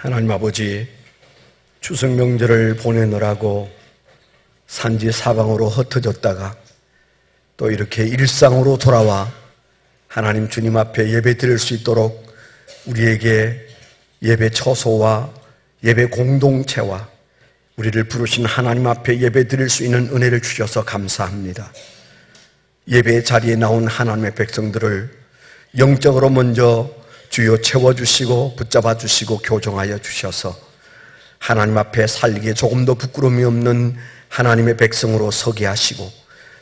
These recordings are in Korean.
하나님 아버지, 추석 명절을 보내느라고 산지 사방으로 흩어졌다가 또 이렇게 일상으로 돌아와 하나님 주님 앞에 예배 드릴 수 있도록 우리에게 예배 처소와 예배 공동체와 우리를 부르신 하나님 앞에 예배 드릴 수 있는 은혜를 주셔서 감사합니다. 예배 자리에 나온 하나님의 백성들을 영적으로 먼저 주여 채워주시고 붙잡아 주시고 교정하여 주셔서 하나님 앞에 살기에 조금 더 부끄러움이 없는 하나님의 백성으로 서게 하시고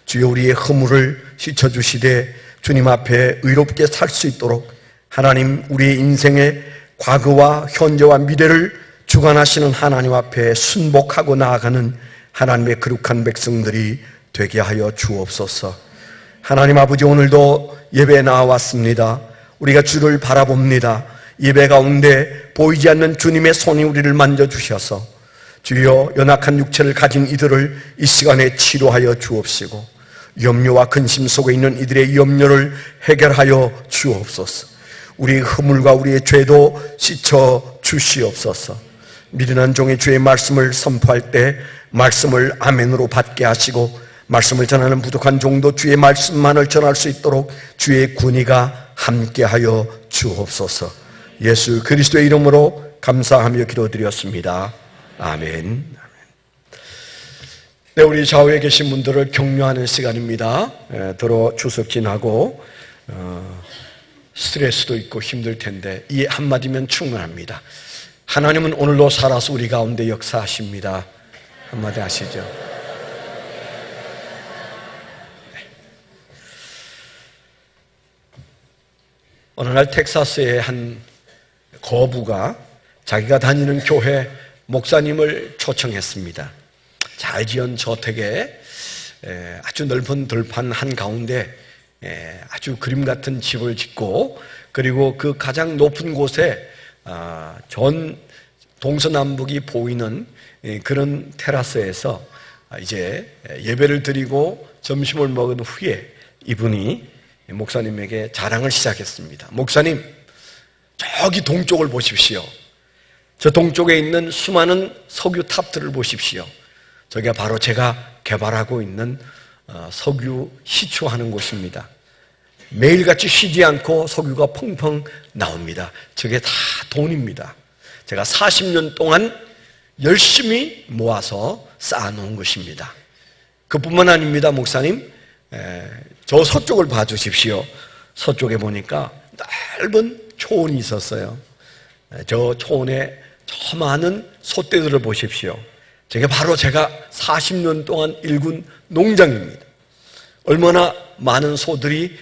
주여 우리의 허물을 씻어주시되 주님 앞에 의롭게 살 수 있도록 하나님 우리의 인생의 과거와 현재와 미래를 주관하시는 하나님 앞에 순복하고 나아가는 하나님의 거룩한 백성들이 되게 하여 주옵소서. 하나님 아버지, 오늘도 예배에 나와왔습니다. 우리가 주를 바라봅니다. 예배 가운데 보이지 않는 주님의 손이 우리를 만져주셔서 주여 연약한 육체를 가진 이들을 이 시간에 치료하여 주옵시고 염려와 근심 속에 있는 이들의 염려를 해결하여 주옵소서. 우리의 허물과 우리의 죄도 씻어 주시옵소서. 미련한 종의 주의 말씀을 선포할 때 말씀을 아멘으로 받게 하시고 말씀을 전하는 부족한 종도 주의 말씀만을 전할 수 있도록 주의 군의가 함께하여 주옵소서. 예수 그리스도의 이름으로 감사하며 기도드렸습니다. 아멘. 네, 우리 좌우에 계신 분들을 격려하는 시간입니다. 더러 추석 지나고 스트레스도 있고 힘들 텐데 이 한마디면 충분합니다. 하나님은 오늘도 살아서 우리 가운데 역사하십니다. 한마디 하시죠. 어느 날 텍사스의 한 거부가 자기가 다니는 교회 목사님을 초청했습니다. 잘 지은 저택에 아주 넓은 들판 한가운데 아주 그림 같은 집을 짓고 그리고 그 가장 높은 곳에 전 동서남북이 보이는 그런 테라스에서 이제 예배를 드리고 점심을 먹은 후에 이분이 목사님에게 자랑을 시작했습니다. 목사님, 저기 동쪽을 보십시오. 저 동쪽에 있는 수많은 석유 탑들을 보십시오. 저게 바로 제가 개발하고 있는 석유 시추하는 곳입니다. 매일같이 쉬지 않고 석유가 펑펑 나옵니다. 저게 다 돈입니다. 제가 40년 동안 열심히 모아서 쌓아놓은 것입니다. 그뿐만 아닙니다, 목사님. 저 서쪽을 봐주십시오. 서쪽에 보니까 넓은 초원이 있었어요. 저 초원에 저 많은 소떼들을 보십시오. 저게 바로 제가 40년 동안 일군 농장입니다. 얼마나 많은 소들이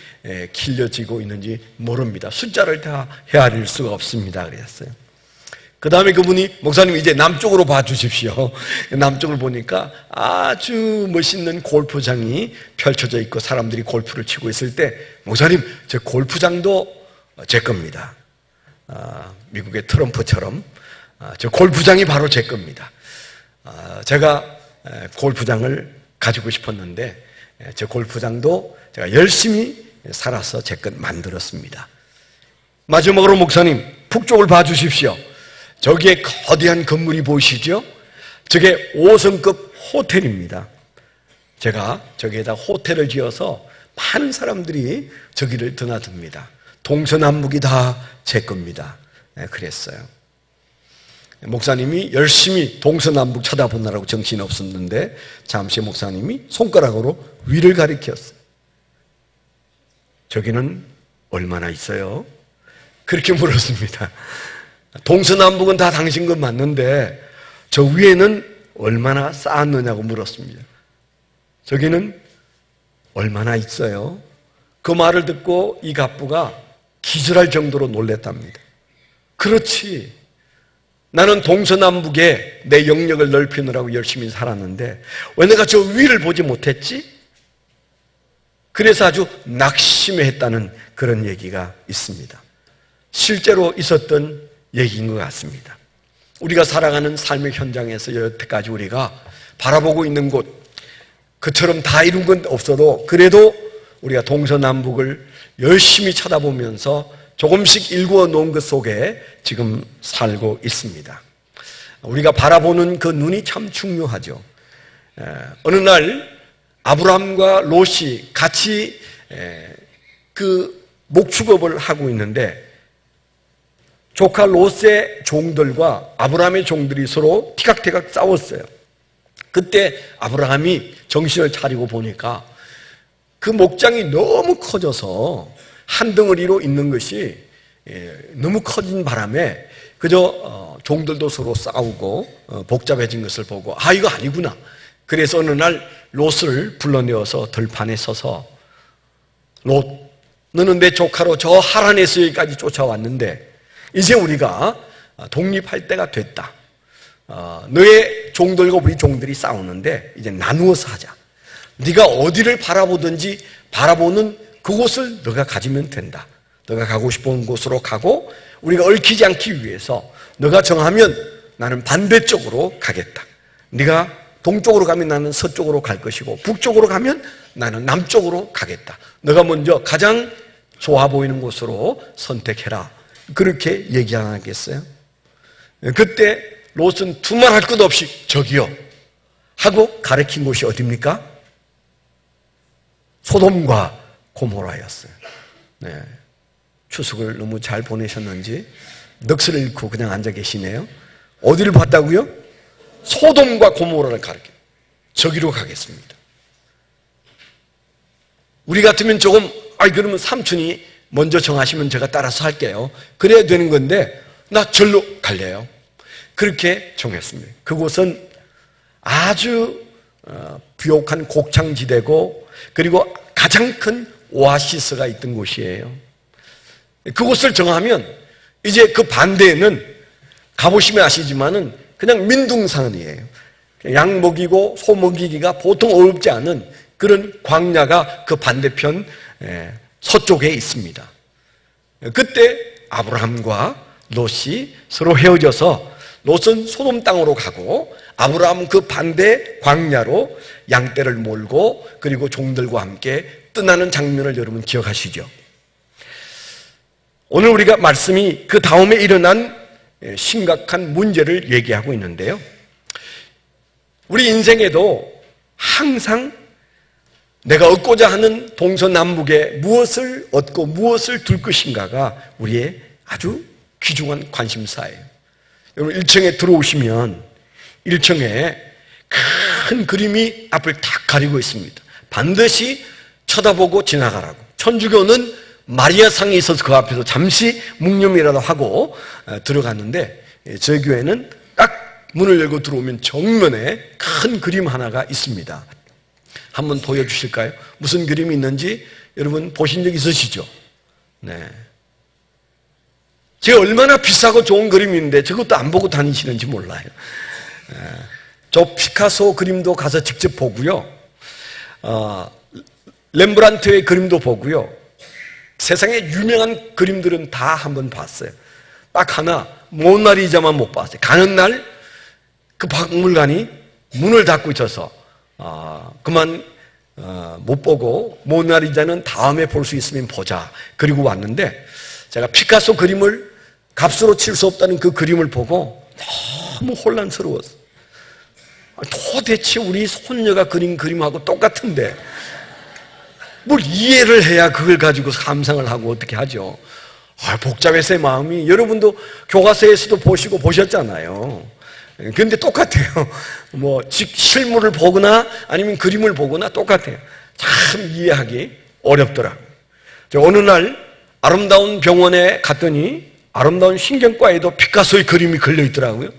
길러지고 있는지 모릅니다. 숫자를 다 헤아릴 수가 없습니다. 그랬어요. 그 다음에 그분이 목사님 이제 남쪽으로 봐주십시오. 남쪽을 보니까 아주 멋있는 골프장이 펼쳐져 있고 사람들이 골프를 치고 있을 때 목사님 저 골프장도 제 겁니다. 미국의 트럼프처럼 저 골프장이 바로 제 겁니다. 제가 골프장을 가지고 싶었는데 저 골프장도 제가 열심히 살아서 제 것 만들었습니다. 마지막으로 목사님 북쪽을 봐주십시오. 저기에 거대한 건물이 보이시죠? 저게 5성급 호텔입니다. 제가 저기에다 호텔을 지어서 많은 사람들이 저기를 드나듭니다. 동서남북이 다 제 겁니다. 그랬어요. 목사님이 열심히 동서남북 쳐다보느라고 정신이 없었는데 잠시 목사님이 손가락으로 위를 가리켰어요. 저기는 얼마나 있어요? 그렇게 물었습니다. 동서남북은 다 당신 것 맞는데 저 위에는 얼마나 쌓았느냐고 물었습니다. 저기는 얼마나 있어요? 그 말을 듣고 이 갑부가 기절할 정도로 놀랬답니다. 그렇지, 나는 동서남북에 내 영역을 넓히느라고 열심히 살았는데 왜 내가 저 위를 보지 못했지? 그래서 아주 낙심했다는 그런 얘기가 있습니다. 실제로 있었던 얘기인 것 같습니다. 우리가 살아가는 삶의 현장에서 여태까지 우리가 바라보고 있는 곳, 그처럼 다 이룬 건 없어도 그래도 우리가 동서남북을 열심히 쳐다보면서 조금씩 일구어 놓은 것 속에 지금 살고 있습니다. 우리가 바라보는 그 눈이 참 중요하죠. 어느 날 아브라함과 롯이 같이 그 목축업을 하고 있는데 조카 롯의 종들과 아브라함의 종들이 서로 티각티각 싸웠어요. 그때 아브라함이 정신을 차리고 보니까 그 목장이 너무 커져서 한 덩어리로 있는 것이 너무 커진 바람에 그저 종들도 서로 싸우고 복잡해진 것을 보고 이거 아니구나. 그래서 어느 날 롯을 불러내어서 들판에 서서 롯, 너는 내 조카로 저 하란에서 여기까지 쫓아왔는데 이제 우리가 독립할 때가 됐다. 너의 종들과 우리 종들이 싸우는데 이제 나누어서 하자. 네가 어디를 바라보든지 바라보는 그곳을 너가 가지면 된다. 너가 가고 싶은 곳으로 가고 우리가 얽히지 않기 위해서 너가 정하면 나는 반대쪽으로 가겠다. 네가 동쪽으로 가면 나는 서쪽으로 갈 것이고 북쪽으로 가면 나는 남쪽으로 가겠다. 너가 먼저 가장 좋아 보이는 곳으로 선택해라. 그렇게 얘기 안 하겠어요? 그때 롯은 두말할 것 없이 저기요 하고 가리킨 곳이 어디입니까? 소돔과 고모라였어요. 네. 추석을 너무 잘 보내셨는지 넋을 잃고 그냥 앉아 계시네요. 어디를 봤다고요? 소돔과 고모라를 가리켜. 저기로 가겠습니다. 우리 같으면 조금 그러면 삼촌이 먼저 정하시면 제가 따라서 할게요. 그래야 되는 건데 나 절로 갈래요. 그렇게 정했습니다. 그곳은 아주 부욕한 곡창지대고 그리고 가장 큰 오아시스가 있던 곳이에요. 그곳을 정하면 이제 그 반대에는 가보시면 아시지만은 그냥 민둥산이에요. 양 먹이고 소 먹이기가 보통 어렵지 않은 그런 광야가 그 반대편 서쪽에 있습니다. 그때 아브라함과 롯이 서로 헤어져서 롯은 소돔 땅으로 가고 아브라함은 그 반대 광야로 양떼를 몰고 그리고 종들과 함께 떠나는 장면을 여러분 기억하시죠? 오늘 우리가 말씀이 그 다음에 일어난 심각한 문제를 얘기하고 있는데요. 우리 인생에도 항상 내가 얻고자 하는 동서남북에 무엇을 얻고 무엇을 둘 것인가가 우리의 아주 귀중한 관심사예요. 여러분 1층에 들어오시면 1층에 큰 그림이 앞을 탁 가리고 있습니다. 반드시 쳐다보고 지나가라고. 천주교는 마리아상이 있어서 그 앞에서 잠시 묵념이라도 하고 들어갔는데 저희 교회는 딱 문을 열고 들어오면 정면에 큰 그림 하나가 있습니다. 한번 보여주실까요? 무슨 그림이 있는지 여러분 보신 적 있으시죠? 네. 제가 얼마나 비싸고 좋은 그림인데 저것도 안 보고 다니시는지 몰라요. 저 피카소 그림도 가서 직접 보고요. 렘브란트의 그림도 보고요. 세상에 유명한 그림들은 다 한번 봤어요. 딱 하나 모나리자만 못 봤어요. 가는 날 그 박물관이 문을 닫고 있어서 그만 못 보고 모나리자는 다음에 볼 수 있으면 보자. 그리고 왔는데 제가 피카소 그림을 값으로 칠 수 없다는 그 그림을 보고 너무 혼란스러웠어요. 도대체 우리 손녀가 그린 그림하고 똑같은데 뭘 이해를 해야 그걸 가지고 감상을 하고 어떻게 하죠? 복잡해서의 마음이 여러분도 교과서에서도 보시고 보셨잖아요. 그런데 똑같아요. 실물을 보거나 아니면 그림을 보거나 똑같아요. 참 이해하기 어렵더라고요. 어느 날 아름다운 병원에 갔더니 아름다운 신경과에도 피카소의 그림이 걸려 있더라고요.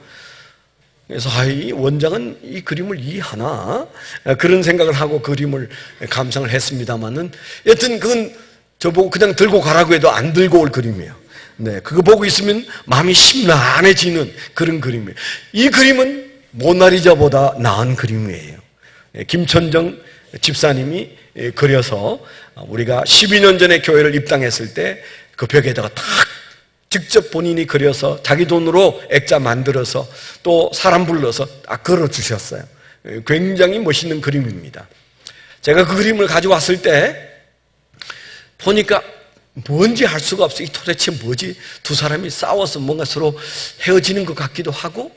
그래서 이 원장은 이 그림을 이해하나? 그런 생각을 하고 그림을 감상을 했습니다만은 여튼 그건 저보고 그냥 들고 가라고 해도 안 들고 올 그림이에요. 네, 그거 보고 있으면 마음이 심란해지는 그런 그림이에요. 이 그림은 모나리자보다 나은 그림이에요. 김천정 집사님이 그려서 우리가 12년 전에 교회를 입당했을 때 그 벽에다가 탁 직접 본인이 그려서 자기 돈으로 액자 만들어서 또 사람 불러서 딱 걸어주셨어요. 굉장히 멋있는 그림입니다. 제가 그 그림을 가져왔을 때 보니까 뭔지 알 수가 없어요. 이 도대체 뭐지? 두 사람이 싸워서 뭔가 서로 헤어지는 것 같기도 하고,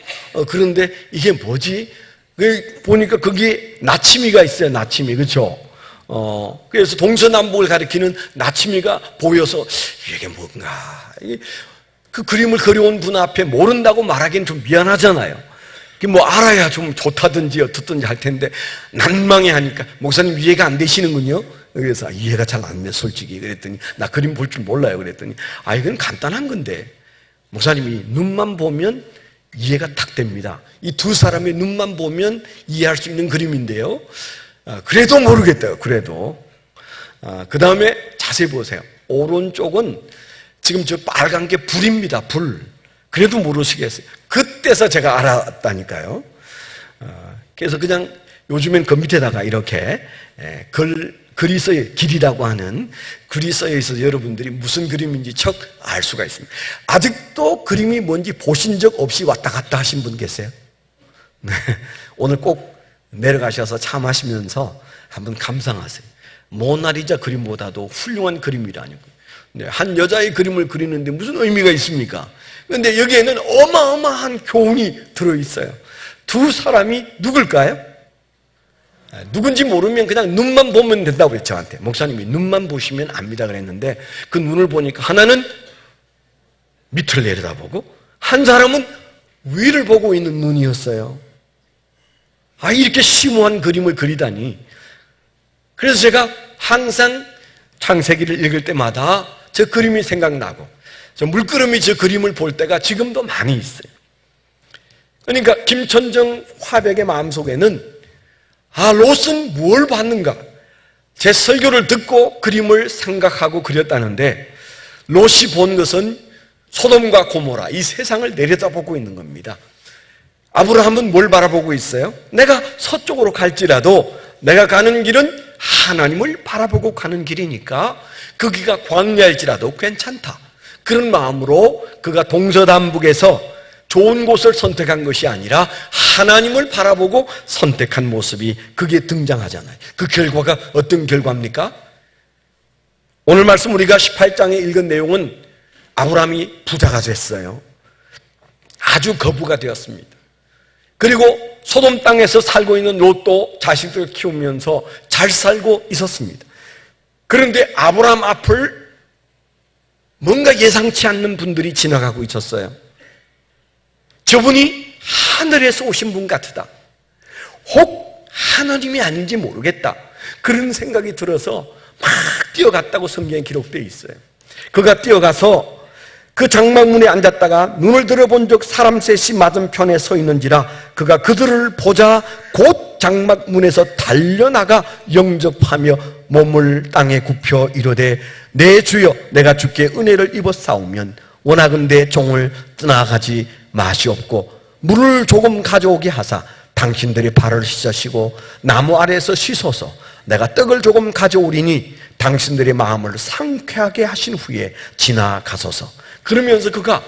그런데 이게 뭐지? 보니까 거기에 나침이가 있어요. 나침이, 그렇죠? 그래서 동서남북을 가리키는 나침이가 보여서 이게 뭔가, 그 그림을 그려온 분 앞에 모른다고 말하기는 좀 미안하잖아요. 뭐 알아야 좀 좋다든지 어떻든지 할 텐데 난망해하니까 목사님 이해가 안 되시는군요. 그래서 이해가 잘 안 돼 솔직히. 그랬더니 나 그림 볼 줄 몰라요. 그랬더니 이건 간단한 건데 목사님이 눈만 보면 이해가 탁 됩니다. 이 두 사람의 눈만 보면 이해할 수 있는 그림인데요. 그래도 모르겠대요. 그래도 그 다음에 자세히 보세요. 오른쪽은 지금 저 빨간 게 불입니다. 불. 그래도 모르시겠어요. 그때서 제가 알았다니까요. 그래서 그냥 요즘엔 그 밑에다가 이렇게 글이 써요. 길이라고 하는 글이 써여 있어서 여러분들이 무슨 그림인지 척 알 수가 있습니다. 아직도 그림이 뭔지 보신 적 없이 왔다 갔다 하신 분 계세요? 네. 오늘 꼭 내려가셔서 차 마시면서 한번 감상하세요. 모나리자 그림보다도 훌륭한 그림이라니까요. 네. 한 여자의 그림을 그리는데 무슨 의미가 있습니까? 그런데 여기에는 어마어마한 교훈이 들어있어요. 두 사람이 누굴까요? 누군지 모르면 그냥 눈만 보면 된다고 그랬죠. 저한테 목사님이 눈만 보시면 압니다 그랬는데 그 눈을 보니까 하나는 밑을 내려다보고 한 사람은 위를 보고 있는 눈이었어요. 이렇게 심오한 그림을 그리다니. 그래서 제가 항상 창세기를 읽을 때마다 저 그림이 생각나고 저 물끄러미 저 그림을 볼 때가 지금도 많이 있어요. 그러니까 김천정 화백의 마음속에는 롯은 뭘 봤는가? 제 설교를 듣고 그림을 생각하고 그렸다는데 롯이 본 것은 소돔과 고모라 이 세상을 내려다보고 있는 겁니다. 아브라함은 뭘 바라보고 있어요? 내가 서쪽으로 갈지라도 내가 가는 길은 하나님을 바라보고 가는 길이니까 거기가 광야일지라도 괜찮다. 그런 마음으로 그가 동서남북에서 좋은 곳을 선택한 것이 아니라 하나님을 바라보고 선택한 모습이 그게 등장하잖아요. 그 결과가 어떤 결과입니까? 오늘 말씀 우리가 18장에 읽은 내용은 아브라함이 부자가 됐어요. 아주 거부가 되었습니다. 그리고 소돔 땅에서 살고 있는 롯도 자식들을 키우면서 잘 살고 있었습니다. 그런데 아브라함 앞을 뭔가 예상치 않는 분들이 지나가고 있었어요. 저분이 하늘에서 오신 분 같다. 혹 하나님이 아닌지 모르겠다. 그런 생각이 들어서 막 뛰어갔다고 성경에 기록되어 있어요. 그가 뛰어가서 그 장막문에 앉았다가 눈을 들어본 적 사람 셋이 맞은편에 서 있는지라 그가 그들을 보자 곧 장막문에서 달려나가 영접하며 몸을 땅에 굽혀 이르되 내 주여 내가 주께 은혜를 입어 싸우면 원하건대 종을 떠나가지 마시옵고 물을 조금 가져오게 하사 당신들이 발을 씻으시고 나무 아래에서 씻어서 내가 떡을 조금 가져오리니 당신들의 마음을 상쾌하게 하신 후에 지나가소서. 그러면서 그가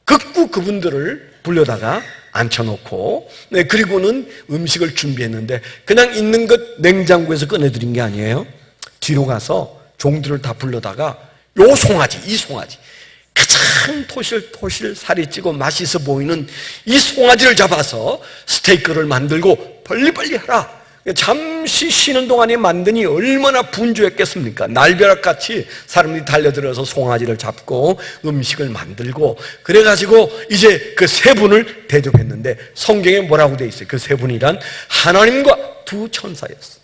극구 그분들을 불러다가 앉혀놓고 그리고는 음식을 준비했는데 그냥 있는 것 냉장고에서 꺼내드린 게 아니에요. 뒤로 가서 종들을 다 불러다가 요 송아지, 이 송아지 가장 토실토실 살이 찌고 맛있어 보이는 이 송아지를 잡아서 스테이크를 만들고 빨리빨리 하라. 잠시 쉬는 동안에 만드니 얼마나 분주했겠습니까? 날벼락같이 사람들이 달려들어서 송아지를 잡고 음식을 만들고 그래가지고 이제 그 세 분을 대접했는데 성경에 뭐라고 돼 있어요? 그 세 분이란 하나님과 두 천사였어요.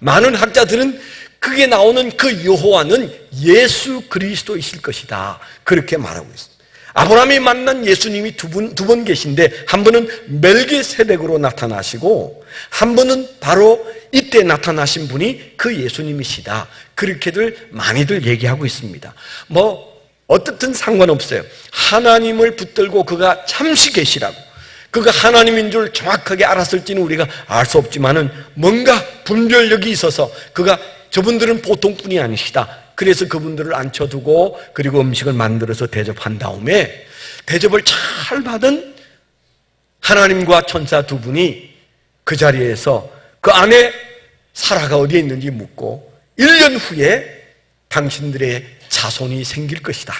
많은 학자들은 그게 나오는 그 여호와는 예수 그리스도이실 것이다 그렇게 말하고 있습니다. 아브라함이 만난 예수님이 두 번 계신데 한 번은 멜기세덱으로 나타나시고 한 번은 바로 이때 나타나신 분이 그 예수님이시다 그렇게들 많이들 얘기하고 있습니다. 어떻든 상관없어요. 하나님을 붙들고 그가 잠시 계시라고 그가 하나님인 줄 정확하게 알았을지는 우리가 알 수 없지만은 뭔가 분별력이 있어서 그가 저분들은 보통뿐이 아니시다. 그래서 그분들을 앉혀두고 그리고 음식을 만들어서 대접한 다음에 대접을 잘 받은 하나님과 천사 두 분이 그 자리에서 그 안에 사라가 어디에 있는지 묻고 1년 후에 당신들의 자손이 생길 것이다.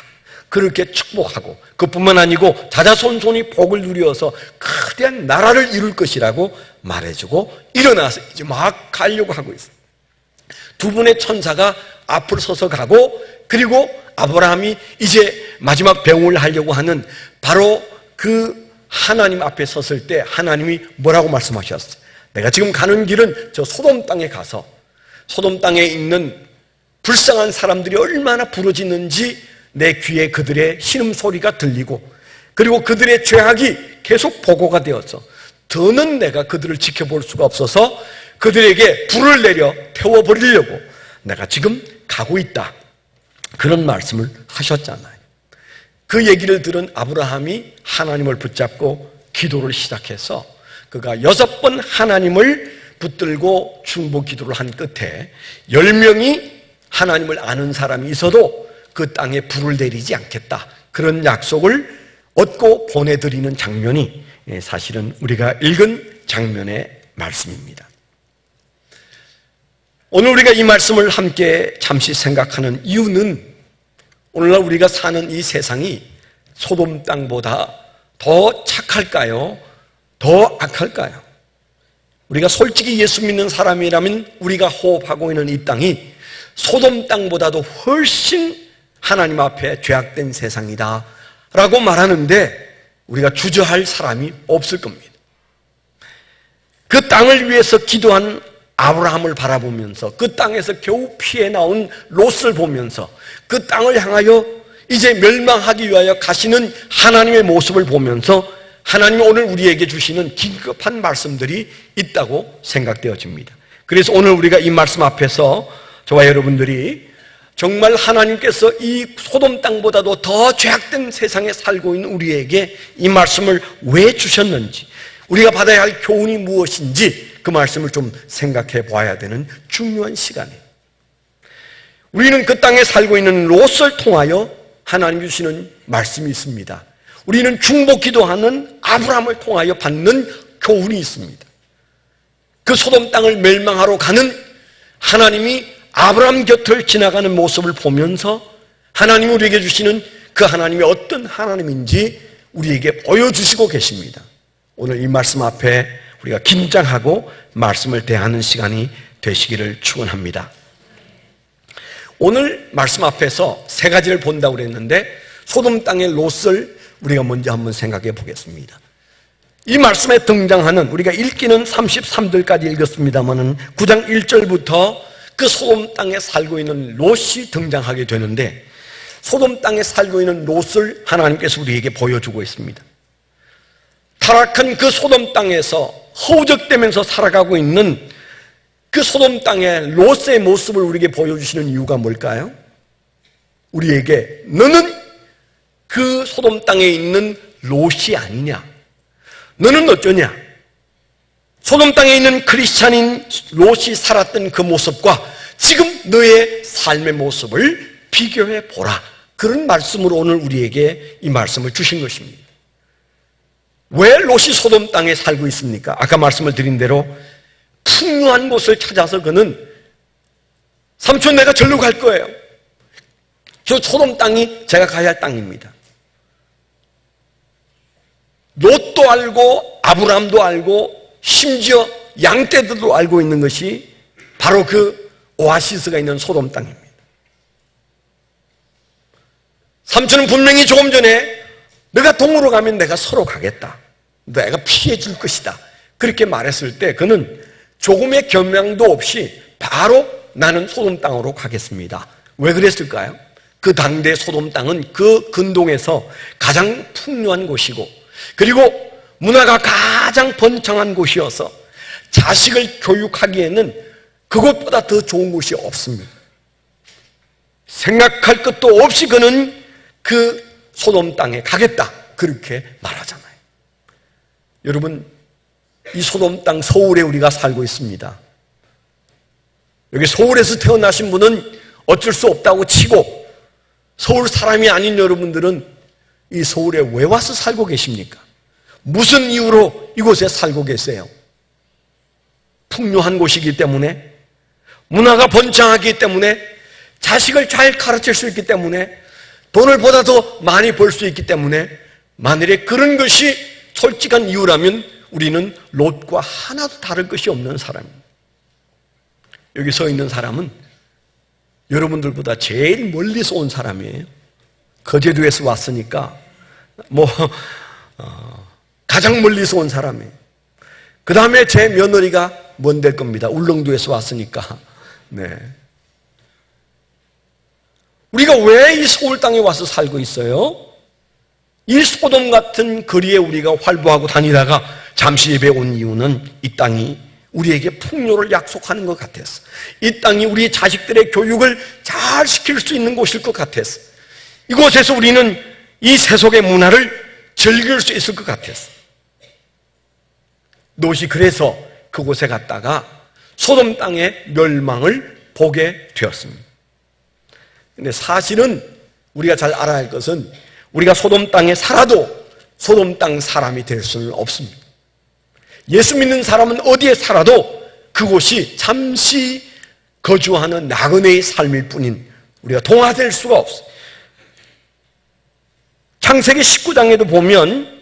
그렇게 축복하고 그뿐만 아니고 자자손손이 복을 누려서 거대한 나라를 이룰 것이라고 말해주고 일어나서 이제 막 가려고 하고 있어요. 두 분의 천사가 앞으로 서서 가고, 그리고 아브라함이 이제 마지막 배웅을 하려고 하는 바로 그 하나님 앞에 섰을 때 하나님이 뭐라고 말씀하셨어요? 내가 지금 가는 길은 저 소돔 땅에 가서 소돔 땅에 있는 불쌍한 사람들이 얼마나 부러지는지 내 귀에 그들의 신음소리가 들리고, 그리고 그들의 죄악이 계속 보고가 되어서 더는 내가 그들을 지켜볼 수가 없어서 그들에게 불을 내려 태워버리려고 내가 지금 가고 있다. 그런 말씀을 하셨잖아요. 그 얘기를 들은 아브라함이 하나님을 붙잡고 기도를 시작해서 그가 6번 하나님을 붙들고 중보 기도를 한 끝에 10명이 하나님을 아는 사람이 있어도 그 땅에 불을 내리지 않겠다, 그런 약속을 얻고 보내드리는 장면이 사실은 우리가 읽은 장면의 말씀입니다. 오늘 우리가 이 말씀을 함께 잠시 생각하는 이유는 오늘날 우리가 사는 이 세상이 소돔 땅보다 더 착할까요? 더 악할까요? 우리가 솔직히 예수 믿는 사람이라면 우리가 호흡하고 있는 이 땅이 소돔 땅보다도 훨씬 하나님 앞에 죄악된 세상이다 라고 말하는데 우리가 주저할 사람이 없을 겁니다. 그 땅을 위해서 기도한 아브라함을 바라보면서, 그 땅에서 겨우 피해 나온 롯을 보면서, 그 땅을 향하여 이제 멸망하기 위하여 가시는 하나님의 모습을 보면서 하나님이 오늘 우리에게 주시는 긴급한 말씀들이 있다고 생각되어집니다. 그래서 오늘 우리가 이 말씀 앞에서 저와 여러분들이 정말 하나님께서 이 소돔 땅보다도 더 죄악된 세상에 살고 있는 우리에게 이 말씀을 왜 주셨는지, 우리가 받아야 할 교훈이 무엇인지 그 말씀을 좀 생각해 봐야 되는 중요한 시간이에요. 우리는 그 땅에 살고 있는 롯을 통하여 하나님 주시는 말씀이 있습니다. 우리는 중보 기도하는 아브라함을 통하여 받는 교훈이 있습니다. 그 소돔 땅을 멸망하러 가는 하나님이 아브라함 곁을 지나가는 모습을 보면서 하나님이 우리에게 주시는 그 하나님이 어떤 하나님인지 우리에게 보여주시고 계십니다. 오늘 이 말씀 앞에 우리가 긴장하고 말씀을 대하는 시간이 되시기를 축원합니다. 오늘 말씀 앞에서 세 가지를 본다고 그랬는데 소돔 땅의 롯을 우리가 먼저 한번 생각해 보겠습니다. 이 말씀에 등장하는, 우리가 읽기는 33절까지 읽었습니다만 9장 1절부터 그 소돔 땅에 살고 있는 롯이 등장하게 되는데, 소돔 땅에 살고 있는 롯을 하나님께서 우리에게 보여주고 있습니다. 타락한 그 소돔 땅에서 허우적대면서 살아가고 있는 그 소돔 땅의 롯의 모습을 우리에게 보여주시는 이유가 뭘까요? 우리에게 너는 그 소돔 땅에 있는 롯이 아니냐? 너는 어쩌냐? 소돔 땅에 있는 크리스찬인 롯이 살았던 그 모습과 지금 너의 삶의 모습을 비교해 보라. 그런 말씀으로 오늘 우리에게 이 말씀을 주신 것입니다. 왜 롯이 소돔 땅에 살고 있습니까? 아까 말씀을 드린 대로 풍요한 곳을 찾아서 그는 삼촌 내가 절로 갈 거예요. 저 소돔 땅이 제가 가야 할 땅입니다. 롯도 알고 아브라함도 알고 심지어 양떼들도 알고 있는 것이 바로 그 오아시스가 있는 소돔 땅입니다. 삼촌은 분명히 조금 전에 너가 동으로 가면 내가 서로 가겠다, 내가 피해 줄 것이다, 그렇게 말했을 때 그는 조금의 겸양도 없이 바로 나는 소돔 땅으로 가겠습니다. 왜 그랬을까요? 그 당대 소돔 땅은 그 근동에서 가장 풍요한 곳이고, 그리고 문화가 가장 번창한 곳이어서 자식을 교육하기에는 그것보다 더 좋은 곳이 없습니다. 생각할 것도 없이 그는 그 소돔 땅에 가겠다, 그렇게 말하잖아요. 여러분, 이 소돔 땅 서울에 우리가 살고 있습니다. 여기 서울에서 태어나신 분은 어쩔 수 없다고 치고 서울 사람이 아닌 여러분들은 이 서울에 왜 와서 살고 계십니까? 무슨 이유로 이곳에 살고 계세요? 풍요한 곳이기 때문에, 문화가 번창하기 때문에, 자식을 잘 가르칠 수 있기 때문에, 돈을 보다 더 많이 벌 수 있기 때문에, 만일에 그런 것이 솔직한 이유라면 우리는 롯과 하나도 다를 것이 없는 사람입니다. 여기 서 있는 사람은 여러분들보다 제일 멀리서 온 사람이에요. 거제도에서 왔으니까 가장 멀리서 온 사람이에요. 그 다음에 제 며느리가 먼 될 겁니다. 울릉도에서 왔으니까. 네. 우리가 왜 이 서울 땅에 와서 살고 있어요? 이 소돔 같은 거리에 우리가 활보하고 다니다가 잠시 예배 온 이유는 이 땅이 우리에게 풍요를 약속하는 것 같았어. 이 땅이 우리 자식들의 교육을 잘 시킬 수 있는 곳일 것 같았어. 이곳에서 우리는 이 세속의 문화를 즐길 수 있을 것 같았어. 롯이 그래서 그곳에 갔다가 소돔 땅의 멸망을 보게 되었습니다. 근데 사실은 우리가 잘 알아야 할 것은 우리가 소돔 땅에 살아도 소돔 땅 사람이 될 수는 없습니다. 예수 믿는 사람은 어디에 살아도 그곳이 잠시 거주하는 나그네의 삶일 뿐인 우리가 동화될 수가 없어요. 창세기 19장에도 보면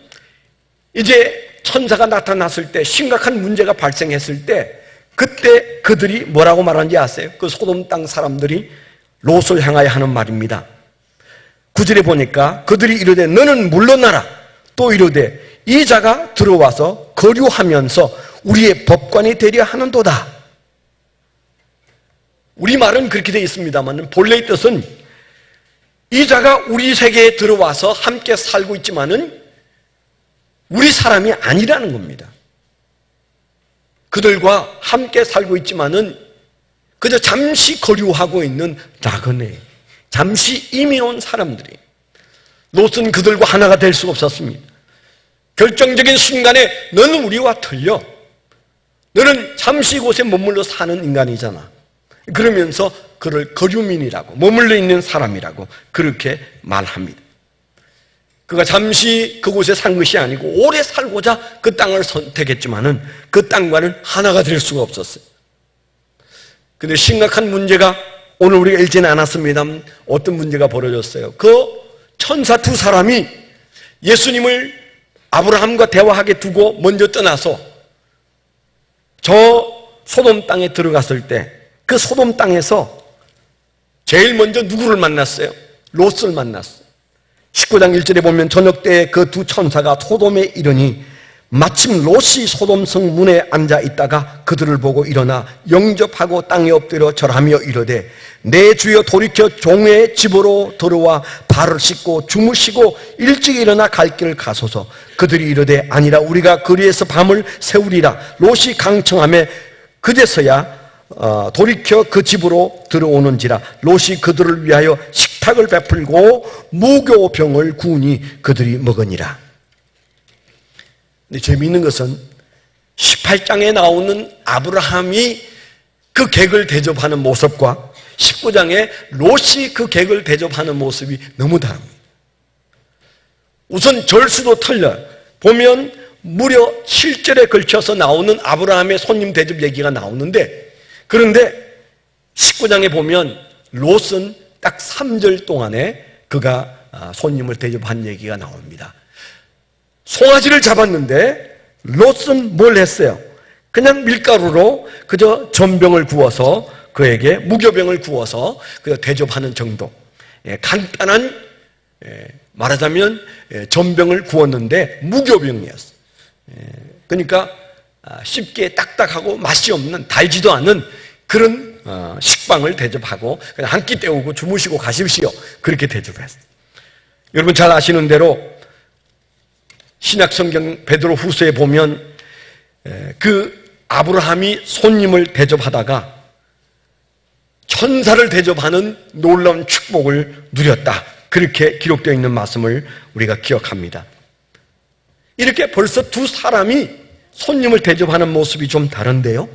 이제 천사가 나타났을 때, 심각한 문제가 발생했을 때 그때 그들이 뭐라고 말하는지 아세요? 그 소돔 땅 사람들이 롯을 향하여 하는 말입니다. 9절에 보니까 그들이 이르되 너는 물러나라. 또 이르되 이 자가 들어와서 거류하면서 우리의 법관이 되려 하는도다. 우리말은 그렇게 되어 있습니다만 본래의 뜻은 이 자가 우리 세계에 들어와서 함께 살고 있지만은 우리 사람이 아니라는 겁니다. 그들과 함께 살고 있지만은 그저 잠시 거류하고 있는 나그네, 잠시 이민 온 사람들이. 롯은 그들과 하나가 될 수 없었습니다. 결정적인 순간에 너는 우리와 틀려. 너는 잠시 이곳에 머물러 사는 인간이잖아. 그러면서 그를 거류민이라고, 머물러 있는 사람이라고 그렇게 말합니다. 그가 잠시 그곳에 산 것이 아니고 오래 살고자 그 땅을 선택했지만은 그 땅과는 하나가 될 수가 없었어요. 근데 심각한 문제가 오늘 우리가 읽지는 않았습니다만 어떤 문제가 벌어졌어요. 그 천사 두 사람이 예수님을 아브라함과 대화하게 두고 먼저 떠나서 저 소돔 땅에 들어갔을 때 그 소돔 땅에서 제일 먼저 누구를 만났어요? 롯을 만났어요. 19장 1절에 보면 저녁 때에 그 두 천사가 소돔에 이르니 마침 롯이 소돔성 문에 앉아 있다가 그들을 보고 일어나 영접하고 땅에 엎드려 절하며 이르되 내 주여 돌이켜 종의 집으로 들어와 발을 씻고 주무시고 일찍 일어나 갈 길을 가소서. 그들이 이르되 아니라 우리가 거리에서 밤을 새우리라. 롯이 강청하며 그제서야 돌이켜 그 집으로 들어오는지라. 롯이 그들을 위하여 식탁을 베풀고 무교병을 구우니 그들이 먹으니라. 근데 재미있는 것은 18장에 나오는 아브라함이 그 객을 대접하는 모습과 19장에 롯이 그 객을 대접하는 모습이 너무 다릅니다. 우선 절수도 틀려요. 보면 무려 7절에 걸쳐서 나오는 아브라함의 손님 대접 얘기가 나오는데, 그런데 19장에 보면 롯은 딱 3절 동안에 그가 손님을 대접한 얘기가 나옵니다. 송아지를 잡았는데 롯은 뭘 했어요? 그냥 밀가루로 그저 전병을 구워서 그에게 무교병을 구워서 그저 대접하는 정도. 간단한, 말하자면 전병을 구웠는데 무교병이었어요. 그러니까 쉽게 딱딱하고 맛이 없는, 달지도 않은 그런 식빵을 대접하고 그냥 한 끼 때우고 주무시고 가십시오. 그렇게 대접했어요. 여러분 잘 아시는 대로 신약성경 베드로 후서에 보면 그 아브라함이 손님을 대접하다가 천사를 대접하는 놀라운 축복을 누렸다. 그렇게 기록되어 있는 말씀을 우리가 기억합니다. 이렇게 벌써 두 사람이 손님을 대접하는 모습이 좀 다른데요.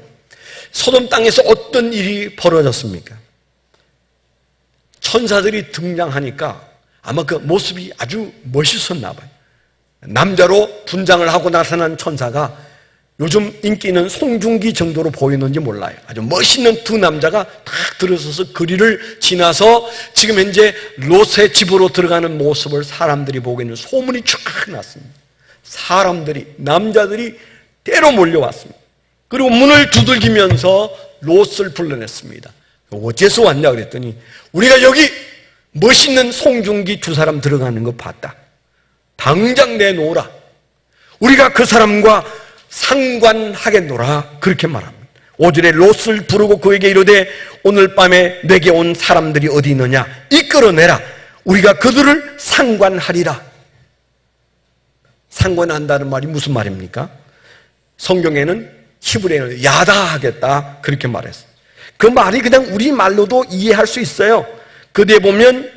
소돔 땅에서 어떤 일이 벌어졌습니까? 천사들이 등장하니까 아마 그 모습이 아주 멋있었나 봐요. 남자로 분장을 하고 나타난 천사가 요즘 인기 있는 송중기 정도로 보이는지 몰라요. 아주 멋있는 두 남자가 딱 들어서서 거리를 지나서 지금 현재 롯의 집으로 들어가는 모습을 사람들이 보기에는 소문이 쫙 났습니다. 사람들이, 남자들이 때로 몰려왔습니다. 그리고 문을 두들기면서 롯을 불러냈습니다. 어째서 왔냐 그랬더니 우리가 여기 멋있는 송중기 두 사람 들어가는 거 봤다. 당장 내놓으라. 우리가 그 사람과 상관하겠노라. 그렇게 말합니다. 5절에 롯을 부르고 그에게 이르되 오늘 밤에 내게 온 사람들이 어디 있느냐 이끌어내라. 우리가 그들을 상관하리라. 상관한다는 말이 무슨 말입니까? 성경에는 히브리어는 야다하겠다 그렇게 말했어요. 그 말이 그냥 우리말로도 이해할 수 있어요. 그뒤에 보면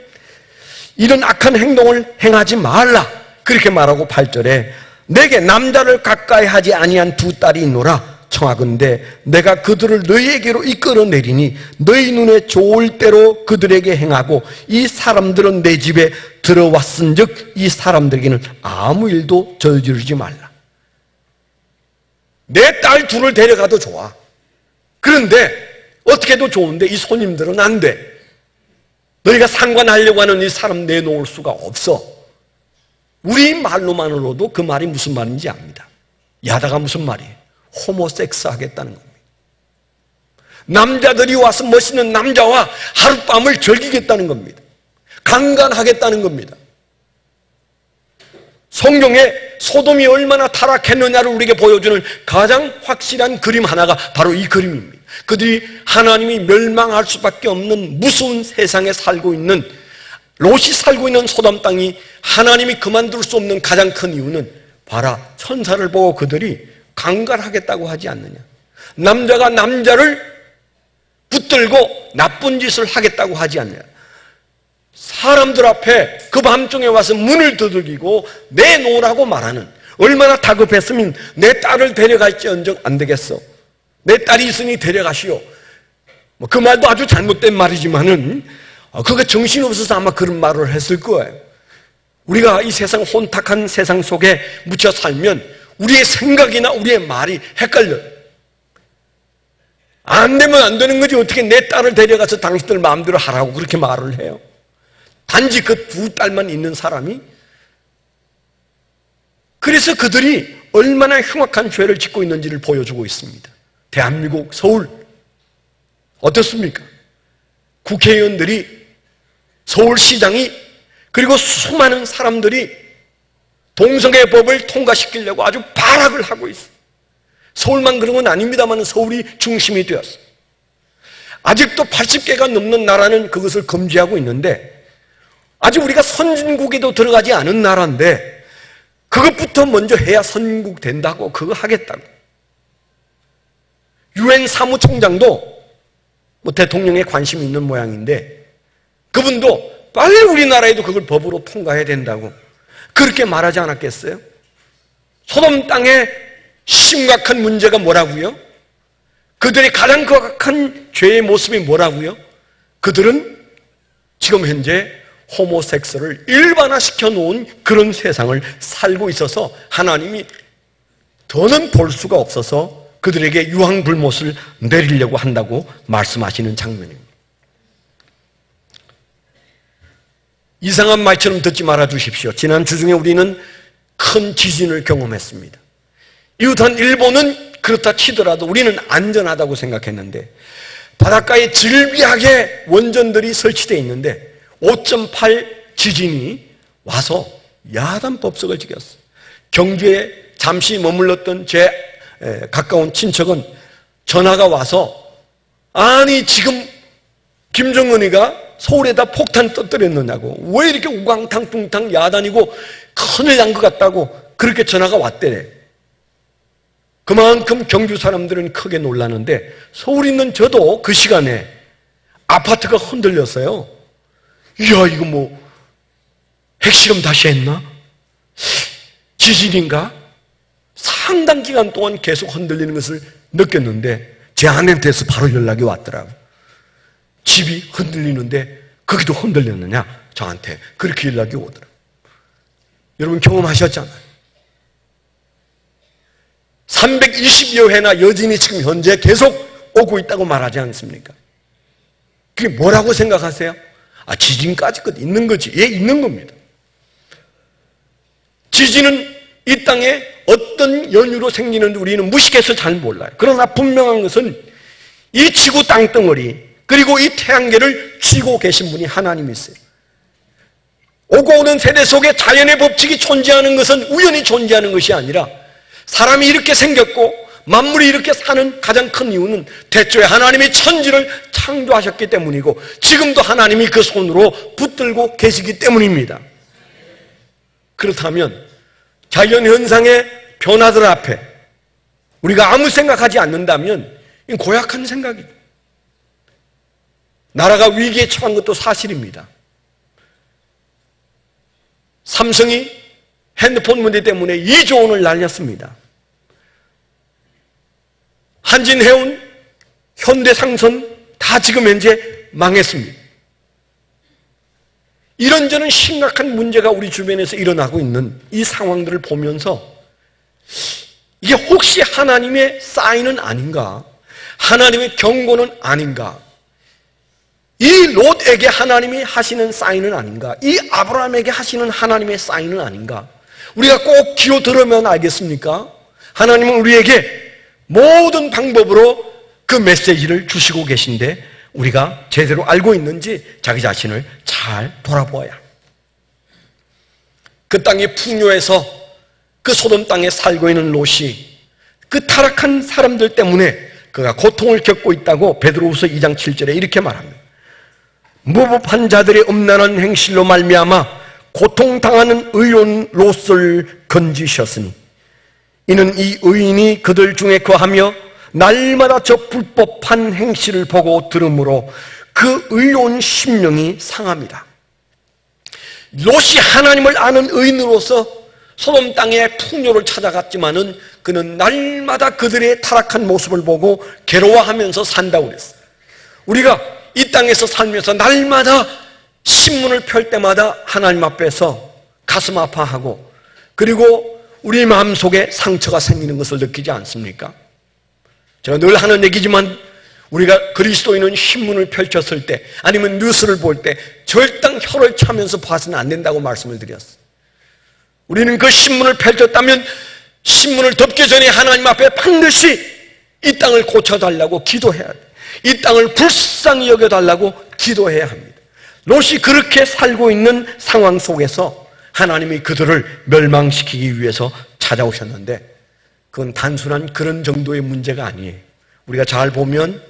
이런 악한 행동을 행하지 말라 그렇게 말하고 8절에 내게 남자를 가까이 하지 아니한 두 딸이 있노라. 청하건대 내가 그들을 너희에게로 이끌어내리니 너희 눈에 좋을 대로 그들에게 행하고 이 사람들은 내 집에 들어왔은즉 이 사람들에게는 아무 일도 저지르지 말라. 내 딸 둘을 데려가도 좋아. 그런데 어떻게 해도 좋은데 이 손님들은 안 돼. 너희가 상관하려고 하는 이 사람 내놓을 수가 없어. 우리 말로만으로도 그 말이 무슨 말인지 압니다. 야다가 무슨 말이에요? 호모섹스 하겠다는 겁니다. 남자들이 와서 멋있는 남자와 하룻밤을 즐기겠다는 겁니다. 강간하겠다는 겁니다. 성경에 소돔이 얼마나 타락했느냐를 우리에게 보여주는 가장 확실한 그림 하나가 바로 이 그림입니다. 그들이 하나님이 멸망할 수밖에 없는 무서운 세상에 살고 있는 롯이 살고 있는 소돔 땅이 하나님이 그만둘 수 없는 가장 큰 이유는 봐라 천사를 보고 그들이 강간하겠다고 하지 않느냐. 남자가 남자를 붙들고 나쁜 짓을 하겠다고 하지 않느냐. 사람들 앞에 그 밤중에 와서 문을 두들기고 내놓으라고 말하는, 얼마나 다급했으면 내 딸을 데려갈지언정 안 되겠어. 내 딸이 있으니 데려가시오. 그 말도 아주 잘못된 말이지만은 그거 정신없어서 아마 그런 말을 했을 거예요. 우리가 이 세상 혼탁한 세상 속에 묻혀 살면 우리의 생각이나 우리의 말이 헷갈려요. 안 되면 안 되는 거지 어떻게 내 딸을 데려가서 당신들 마음대로 하라고 그렇게 말을 해요. 단지 그 두 딸만 있는 사람이, 그래서 그들이 얼마나 흉악한 죄를 짓고 있는지를 보여주고 있습니다. 대한민국 서울 어떻습니까? 국회의원들이, 서울시장이, 그리고 수많은 사람들이 동성애법을 통과시키려고 아주 발악을 하고 있어요. 서울만 그런 건 아닙니다만 서울이 중심이 되었어요. 아직도 80개가 넘는 나라는 그것을 금지하고 있는데, 아직 우리가 선진국에도 들어가지 않은 나라인데 그것부터 먼저 해야 선진국 된다고, 그거 하겠다고. 유엔 사무총장도 대통령에 관심이 있는 모양인데 그분도 빨리 우리나라에도 그걸 법으로 통과해야 된다고 그렇게 말하지 않았겠어요? 소돔 땅에 심각한 문제가 뭐라고요? 그들이 가장 극악한 죄의 모습이 뭐라고요? 그들은 지금 현재 호모섹스를 일반화시켜 놓은 그런 세상을 살고 있어서 하나님이 더는 볼 수가 없어서 그들에게 유황불못을 내리려고 한다고 말씀하시는 장면입니다. 이상한 말처럼 듣지 말아 주십시오. 지난 주중에 우리는 큰 지진을 경험했습니다. 이웃한 일본은 그렇다 치더라도 우리는 안전하다고 생각했는데 바닷가에 즐비하게 원전들이 설치되어 있는데 5.8 지진이 와서 야단법석을 지켰어요. 경주에 잠시 머물렀던 제 가까운 친척은 전화가 와서, 아니 지금 김정은이가 서울에다 폭탄 터뜨렸느냐고, 왜 이렇게 우광탕뚱탕 야단이고 큰일 난 것 같다고 그렇게 전화가 왔대래. 그만큼 경주 사람들은 크게 놀라는데 서울에 있는 저도 그 시간에 아파트가 흔들렸어요. 이야, 이거 뭐 핵실험 다시 했나? 지진인가? 상당 기간 동안 계속 흔들리는 것을 느꼈는데 제 아내한테서 바로 연락이 왔더라고요. 집이 흔들리는데 거기도 흔들렸느냐? 저한테 그렇게 연락이 오더라고요. 여러분 경험하셨잖아요. 320여 회나 여진이 지금 현재 계속 오고 있다고 말하지 않습니까? 그게 뭐라고 생각하세요? 지진까지 끝 있는 거지. 예, 있는 겁니다. 지진은 이 땅에 어떤 연유로 생기는지 우리는 무식해서 잘 몰라요. 그러나 분명한 것은 이 지구 땅덩어리 그리고 이 태양계를 쥐고 계신 분이 하나님이세요. 오고 오는 세대 속에 자연의 법칙이 존재하는 것은 우연히 존재하는 것이 아니라 사람이 이렇게 생겼고 만물이 이렇게 사는 가장 큰 이유는 태초에 하나님이 천지를 창조하셨기 때문이고 지금도 하나님이 그 손으로 붙들고 계시기 때문입니다. 그렇다면 자연현상의 변화들 앞에 우리가 아무 생각하지 않는다면 이건 고약한 생각이죠. 나라가 위기에 처한 것도 사실입니다. 삼성이 핸드폰 문제 때문에 2조 원을 날렸습니다. 한진해운, 현대상선 다 지금 현재 망했습니다. 이런저런 심각한 문제가 우리 주변에서 일어나고 있는 이 상황들을 보면서 이게 혹시 하나님의 사인은 아닌가? 하나님의 경고는 아닌가? 이 롯에게 하나님이 하시는 사인은 아닌가? 이 아브라함에게 하시는 하나님의 사인은 아닌가? 우리가 꼭 귀로 들으면 알겠습니까? 하나님은 우리에게 모든 방법으로 그 메시지를 주시고 계신데 우리가 제대로 알고 있는지 자기 자신을 잘 돌아보아야 합니다. 그 땅의 풍요에서 그 소돔 땅에 살고 있는 롯이 그 타락한 사람들 때문에 그가 고통을 겪고 있다고 베드로후서 2장 7절에 이렇게 말합니다. 무법한 자들의 음란한 행실로 말미암아 고통당하는 의로운 롯을 건지셨으니 이는 이 의인이 그들 중에 거하며 날마다 저 불법한 행실을 보고 들으므로 그 의로운 심령이 상합니다. 롯이 하나님을 아는 의인으로서 소돔 땅의 풍요를 찾아갔지만은 그는 날마다 그들의 타락한 모습을 보고 괴로워하면서 산다고 그랬어요. 우리가 이 땅에서 살면서 날마다 신문을 펼 때마다 하나님 앞에서 가슴 아파하고 그리고 우리 마음속에 상처가 생기는 것을 느끼지 않습니까? 제가 늘 하는 얘기지만 우리가 그리스도인은 신문을 펼쳤을 때 아니면 뉴스를 볼 때 절당 혀를 차면서 봐서는 안 된다고 말씀을 드렸어요. 우리는 그 신문을 펼쳤다면 신문을 덮기 전에 하나님 앞에 반드시 이 땅을 고쳐달라고 기도해야 돼요. 이 땅을 불쌍히 여겨달라고 기도해야 합니다. 롯이 그렇게 살고 있는 상황 속에서 하나님이 그들을 멸망시키기 위해서 찾아오셨는데 그건 단순한 그런 정도의 문제가 아니에요. 우리가 잘 보면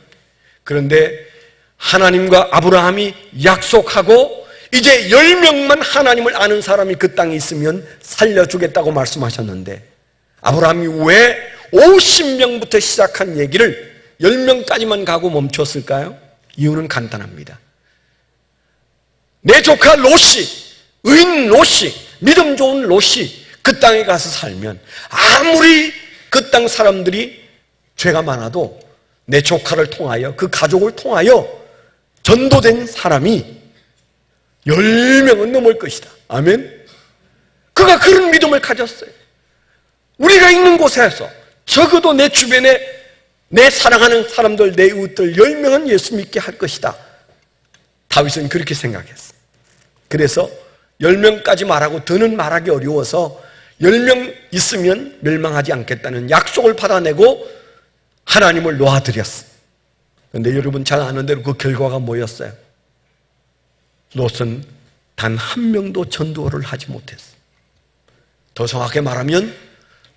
그런데 하나님과 아브라함이 약속하고 이제 10명만 하나님을 아는 사람이 그 땅에 있으면 살려주겠다고 말씀하셨는데 아브라함이 왜 50명부터 시작한 얘기를 10명까지만 가고 멈췄을까요? 이유는 간단합니다. 내 조카 롯이, 의인 롯이, 믿음 좋은 롯이 그 땅에 가서 살면 아무리 그 땅 사람들이 죄가 많아도 내 조카를 통하여 그 가족을 통하여 전도된 사람이 10명은 넘을 것이다. 아멘? 그가 그런 믿음을 가졌어요. 우리가 있는 곳에서 적어도 내 주변에 내 사랑하는 사람들, 내 이웃들 10명은 예수 믿게 할 것이다. 다윗은 그렇게 생각했어요. 그래서 10명까지 말하고 더는 말하기 어려워서 10명 있으면 멸망하지 않겠다는 약속을 받아내고 하나님을 놓아드렸어요. 그런데 여러분 잘 아는 대로 그 결과가 뭐였어요? 롯은 단 한 명도 전도를 하지 못했어요. 더 정확하게 말하면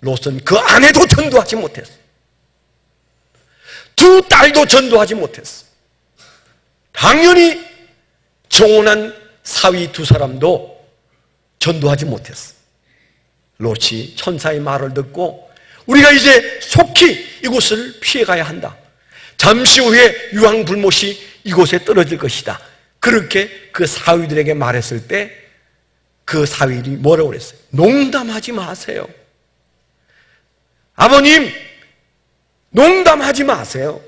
롯은 그 아내도 전도하지 못했어요. 두 딸도 전도하지 못했어요. 당연히 정혼한 사위 두 사람도 전도하지 못했어요. 롯이 천사의 말을 듣고 우리가 이제 속히 이곳을 피해가야 한다. 잠시 후에 유황불못이 이곳에 떨어질 것이다. 그렇게 그 사위들에게 말했을 때 그 사위들이 뭐라고 그랬어요? 농담하지 마세요. 아버님, 농담하지 마세요.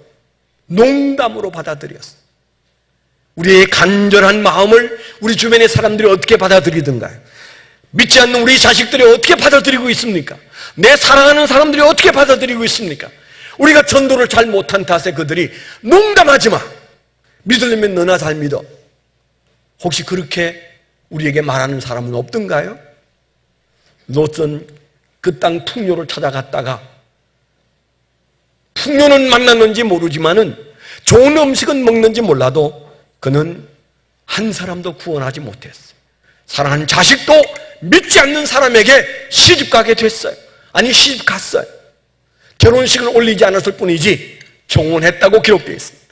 농담으로 받아들였어요. 우리의 간절한 마음을 우리 주변의 사람들이 어떻게 받아들이든가요? 믿지 않는 우리 자식들이 어떻게 받아들이고 있습니까? 내 사랑하는 사람들이 어떻게 받아들이고 있습니까? 우리가 전도를 잘 못한 탓에 그들이 농담하지 마. 믿으려면 너나 잘 믿어. 혹시 그렇게 우리에게 말하는 사람은 없던가요? 롯은 그 땅 풍요를 찾아갔다가 풍요는 만났는지 모르지만은 좋은 음식은 먹는지 몰라도 그는 한 사람도 구원하지 못했어요. 사랑하는 자식도 믿지 않는 사람에게 시집가게 됐어요. 아니 시집갔어요. 결혼식을 올리지 않았을 뿐이지 종혼했다고 기록되어 있습니다.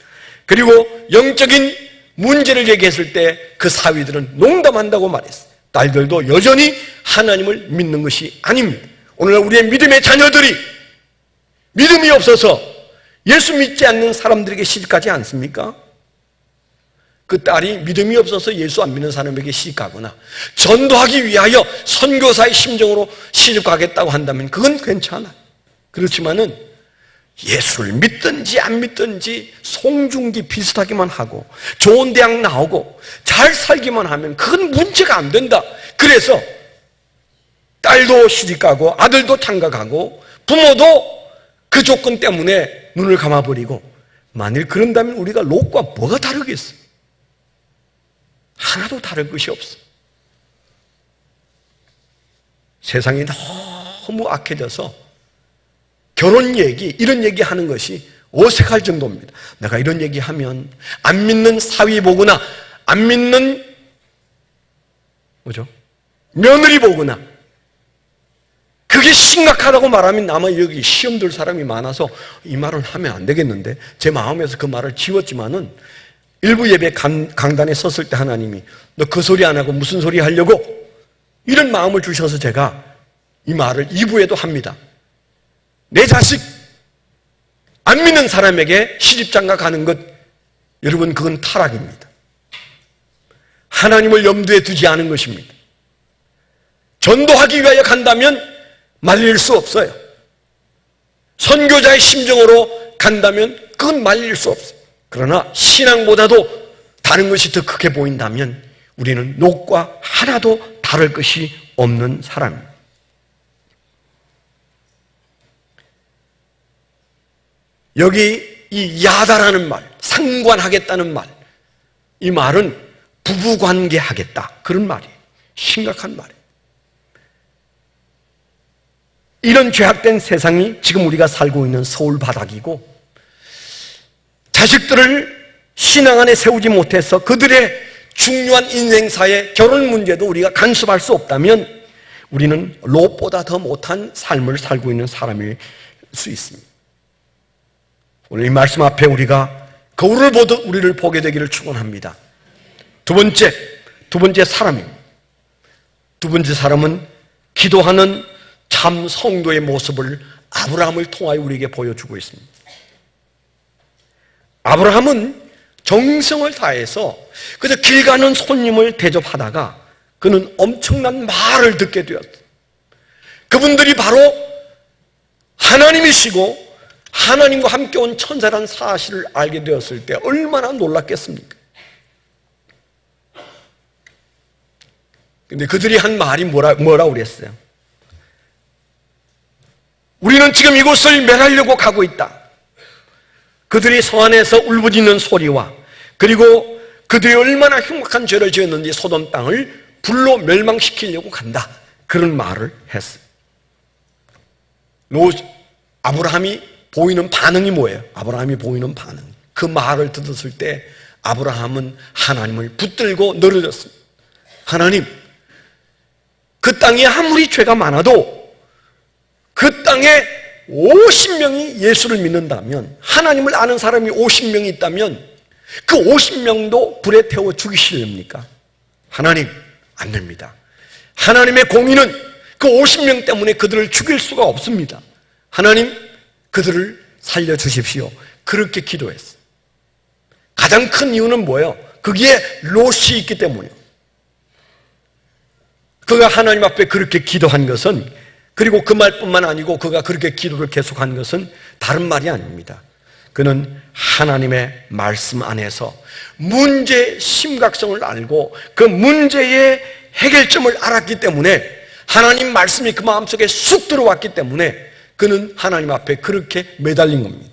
그리고 영적인 문제를 얘기했을 때 그 사위들은 농담한다고 말했어요. 딸들도 여전히 하나님을 믿는 것이 아닙니다. 오늘날 우리의 믿음의 자녀들이 믿음이 없어서 예수 믿지 않는 사람들에게 시집가지 않습니까? 그 딸이 믿음이 없어서 예수 안 믿는 사람에게 시집가거나 전도하기 위하여 선교사의 심정으로 시집가겠다고 한다면 그건 괜찮아요. 그렇지만은 예수를 믿든지 안 믿든지 송중기 비슷하기만 하고 좋은 대학 나오고 잘 살기만 하면 그건 문제가 안 된다. 그래서 딸도 시집가고 아들도 장가가고 부모도 그 조건 때문에 눈을 감아버리고 만일 그런다면 우리가 롯과 뭐가 다르겠어요? 하나도 다를 것이 없어. 세상이 너무 악해져서 결혼 얘기, 이런 얘기 하는 것이 어색할 정도입니다. 내가 이런 얘기 하면 안 믿는 사위 보거나 안 믿는 뭐죠? 며느리 보거나 그게 심각하다고 말하면 아마 여기 시험 들 사람이 많아서 이 말은 하면 안 되겠는데 제 마음에서 그 말을 지웠지만은 일부 예배 강단에 섰을 때 하나님이 너 그 소리 안 하고 무슨 소리 하려고? 이런 마음을 주셔서 제가 이 말을 2부에도 합니다. 내 자식 안 믿는 사람에게 시집장가 가는 것 여러분 그건 타락입니다. 하나님을 염두에 두지 않은 것입니다. 전도하기 위하여 간다면 말릴 수 없어요. 선교자의 심정으로 간다면 그건 말릴 수 없어요. 그러나 신앙보다도 다른 것이 더 크게 보인다면 우리는 롯과 하나도 다를 것이 없는 사람입니다. 여기 이 야다라는 말, 상관하겠다는 말, 이 말은 부부관계 하겠다 그런 말이에요. 심각한 말이에요. 이런 죄악된 세상이 지금 우리가 살고 있는 서울 바닥이고 자식들을 신앙 안에 세우지 못해서 그들의 중요한 인생사의 결혼 문제도 우리가 간섭할 수 없다면 우리는 롯보다 더 못한 삶을 살고 있는 사람일 수 있습니다. 오늘 이 말씀 앞에 우리가 거울을 보듯 우리를 보게 되기를 축원합니다. 두 번째 사람입니다. 두 번째 사람은 기도하는 참 성도의 모습을 아브라함을 통하여 우리에게 보여주고 있습니다. 아브라함은 정성을 다해서 그저 길 가는 손님을 대접하다가 그는 엄청난 말을 듣게 되었어요. 그분들이 바로 하나님이시고 하나님과 함께 온 천사라는 사실을 알게 되었을 때 얼마나 놀랐겠습니까? 근데 그들이 한 말이 뭐라고 그랬어요? 우리는 지금 이곳을 멸하려고 가고 있다. 그들이 성 안에서 울부짖는 소리와 그리고 그들이 얼마나 흉악한 죄를 지었는지 소돔 땅을 불로 멸망시키려고 간다. 그런 말을 했어요. 아브라함이 보이는 반응이 뭐예요? 아브라함이 보이는 반응. 그 말을 들었을 때 아브라함은 하나님을 붙들고 늘어졌습니다. 하나님, 그 땅에 아무리 죄가 많아도 그 땅에 50명이 예수를 믿는다면 하나님을 아는 사람이 50명이 있다면 그 50명도 불에 태워 죽이시렵니까? 하나님, 안 됩니다. 하나님의 공의는 그 50명 때문에 그들을 죽일 수가 없습니다. 하나님, 그들을 살려주십시오. 그렇게 기도했어요. 가장 큰 이유는 뭐예요? 거기에 롯이 있기 때문이에요. 그가 하나님 앞에 그렇게 기도한 것은, 그리고 그 말뿐만 아니고 그가 그렇게 기도를 계속한 것은 다른 말이 아닙니다. 그는 하나님의 말씀 안에서 문제의 심각성을 알고 그 문제의 해결점을 알았기 때문에 하나님 말씀이 그 마음속에 쑥 들어왔기 때문에 그는 하나님 앞에 그렇게 매달린 겁니다.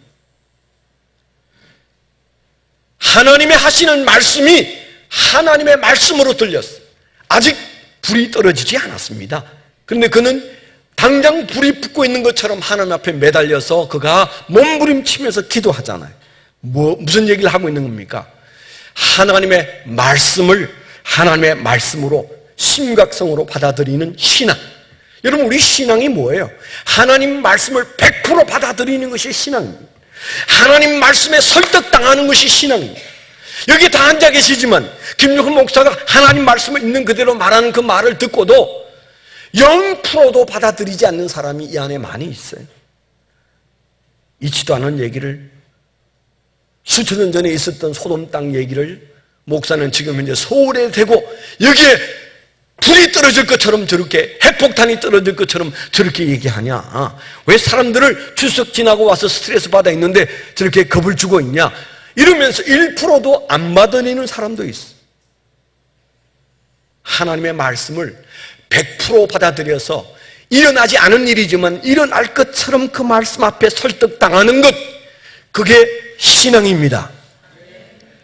하나님의 하시는 말씀이 하나님의 말씀으로 들렸어요. 아직 불이 떨어지지 않았습니다. 그런데 그는 당장 불이 붙고 있는 것처럼 하나님 앞에 매달려서 그가 몸부림치면서 기도하잖아요. 무슨 얘기를 하고 있는 겁니까? 하나님의 말씀을 하나님의 말씀으로 심각성으로 받아들이는 신앙. 여러분, 우리 신앙이 뭐예요? 하나님 말씀을 100% 받아들이는 것이 신앙입니다. 하나님 말씀에 설득당하는 것이 신앙입니다. 여기 다 앉아 계시지만 김용훈 목사가 하나님 말씀을 있는 그대로 말하는 그 말을 듣고도 0%도 받아들이지 않는 사람이 이 안에 많이 있어요. 있지도 않은 얘기를, 수천 년 전에 있었던 소돔 땅 얘기를 목사는 지금 현재 서울에 대고 여기에 불이 떨어질 것처럼 저렇게, 핵폭탄이 떨어질 것처럼 저렇게 얘기하냐? 왜 사람들을 추석 지나고 와서 스트레스 받아 있는데 저렇게 겁을 주고 있냐? 이러면서 1%도 안 받아들이는 사람도 있어. 하나님의 말씀을 100% 받아들여서 일어나지 않은 일이지만 일어날 것처럼 그 말씀 앞에 설득당하는 것, 그게 신앙입니다.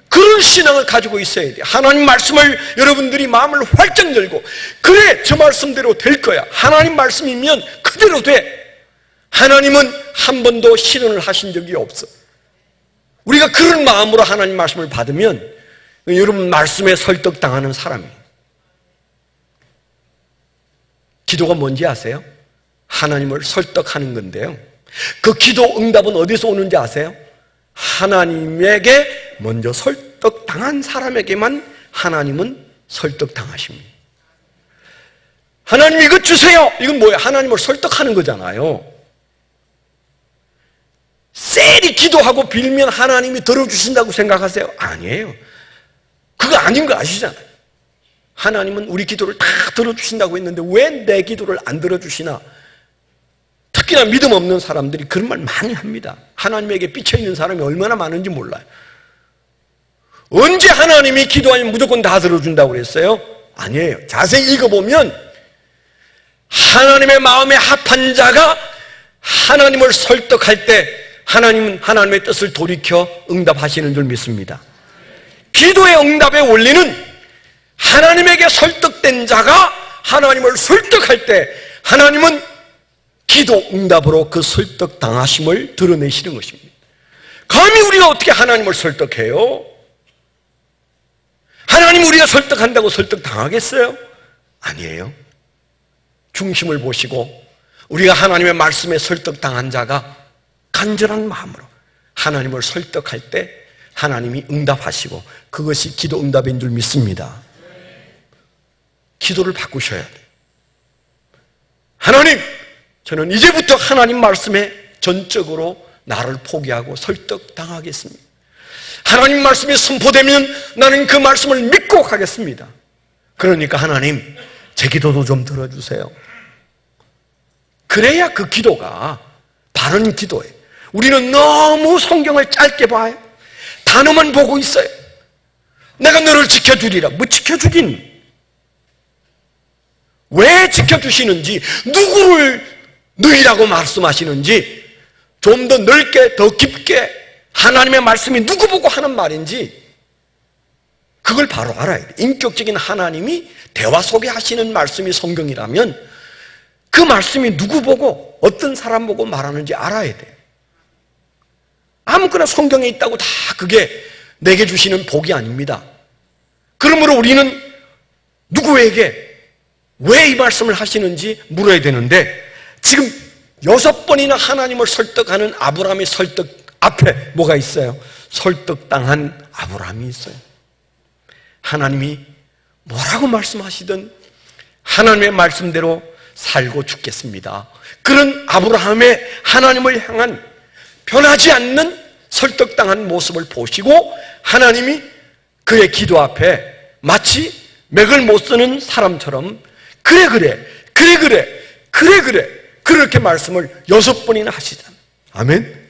그런 신앙을 가지고 있어야 돼요. 하나님 말씀을 여러분들이 마음을 활짝 열고, 그래, 저 말씀대로 될 거야. 하나님 말씀이면 그대로 돼. 하나님은 한 번도 실현을 하신 적이 없어. 우리가 그런 마음으로 하나님 말씀을 받으면 여러분 말씀에 설득당하는 사람이에요. 기도가 뭔지 아세요? 하나님을 설득하는 건데요. 그 기도 응답은 어디서 오는지 아세요? 하나님에게 먼저 설득당한 사람에게만 하나님은 설득당하십니다. 하나님 이것 주세요. 이건 뭐예요? 하나님을 설득하는 거잖아요. 셀이 기도하고 빌면 하나님이 들어주신다고 생각하세요? 아니에요. 그거 아닌 거 아시잖아요. 하나님은 우리 기도를 다 들어주신다고 했는데 왜 내 기도를 안 들어주시나? 특히나 믿음 없는 사람들이 그런 말 많이 합니다. 하나님에게 삐쳐있는 사람이 얼마나 많은지 몰라요. 언제 하나님이 기도하면 무조건 다 들어준다고 그랬어요? 아니에요. 자세히 읽어보면 하나님의 마음에 합한 자가 하나님을 설득할 때 하나님은 하나님의 뜻을 돌이켜 응답하시는 줄 믿습니다. 기도의 응답의 원리는 하나님에게 설득된 자가 하나님을 설득할 때 하나님은 기도 응답으로 그 설득당하심을 드러내시는 것입니다. 감히 우리가 어떻게 하나님을 설득해요? 하나님 우리가 설득한다고 설득당하겠어요? 아니에요. 중심을 보시고 우리가 하나님의 말씀에 설득당한 자가 간절한 마음으로 하나님을 설득할 때 하나님이 응답하시고 그것이 기도 응답인 줄 믿습니다. 기도를 바꾸셔야 돼요. 하나님, 저는 이제부터 하나님 말씀에 전적으로 나를 포기하고 설득당하겠습니다. 하나님 말씀이 선포되면 나는 그 말씀을 믿고 가겠습니다. 그러니까 하나님, 제 기도도 좀 들어주세요. 그래야 그 기도가 바른 기도예요. 우리는 너무 성경을 짧게 봐요. 단어만 보고 있어요. 내가 너를 지켜주리라. 뭐 지켜주긴? 왜 지켜주시는지, 누구를 너희라고 말씀하시는지, 좀 더 넓게, 더 깊게 하나님의 말씀이 누구 보고 하는 말인지 그걸 바로 알아야 돼요. 인격적인 하나님이 대화 속에 하시는 말씀이 성경이라면 그 말씀이 누구 보고 어떤 사람 보고 말하는지 알아야 돼요. 아무거나 성경에 있다고 다 그게 내게 주시는 복이 아닙니다. 그러므로 우리는 누구에게 왜 이 말씀을 하시는지 물어야 되는데, 지금 6번이나 하나님을 설득하는 아브라함의 설득 앞에 뭐가 있어요? 설득당한 아브라함이 있어요. 하나님이 뭐라고 말씀하시든 하나님의 말씀대로 살고 죽겠습니다. 그런 아브라함의 하나님을 향한 변하지 않는 설득당한 모습을 보시고 하나님이 그의 기도 앞에 마치 맥을 못 쓰는 사람처럼 그래 그렇게 말씀을 6번이나 하시잖아요. 아멘.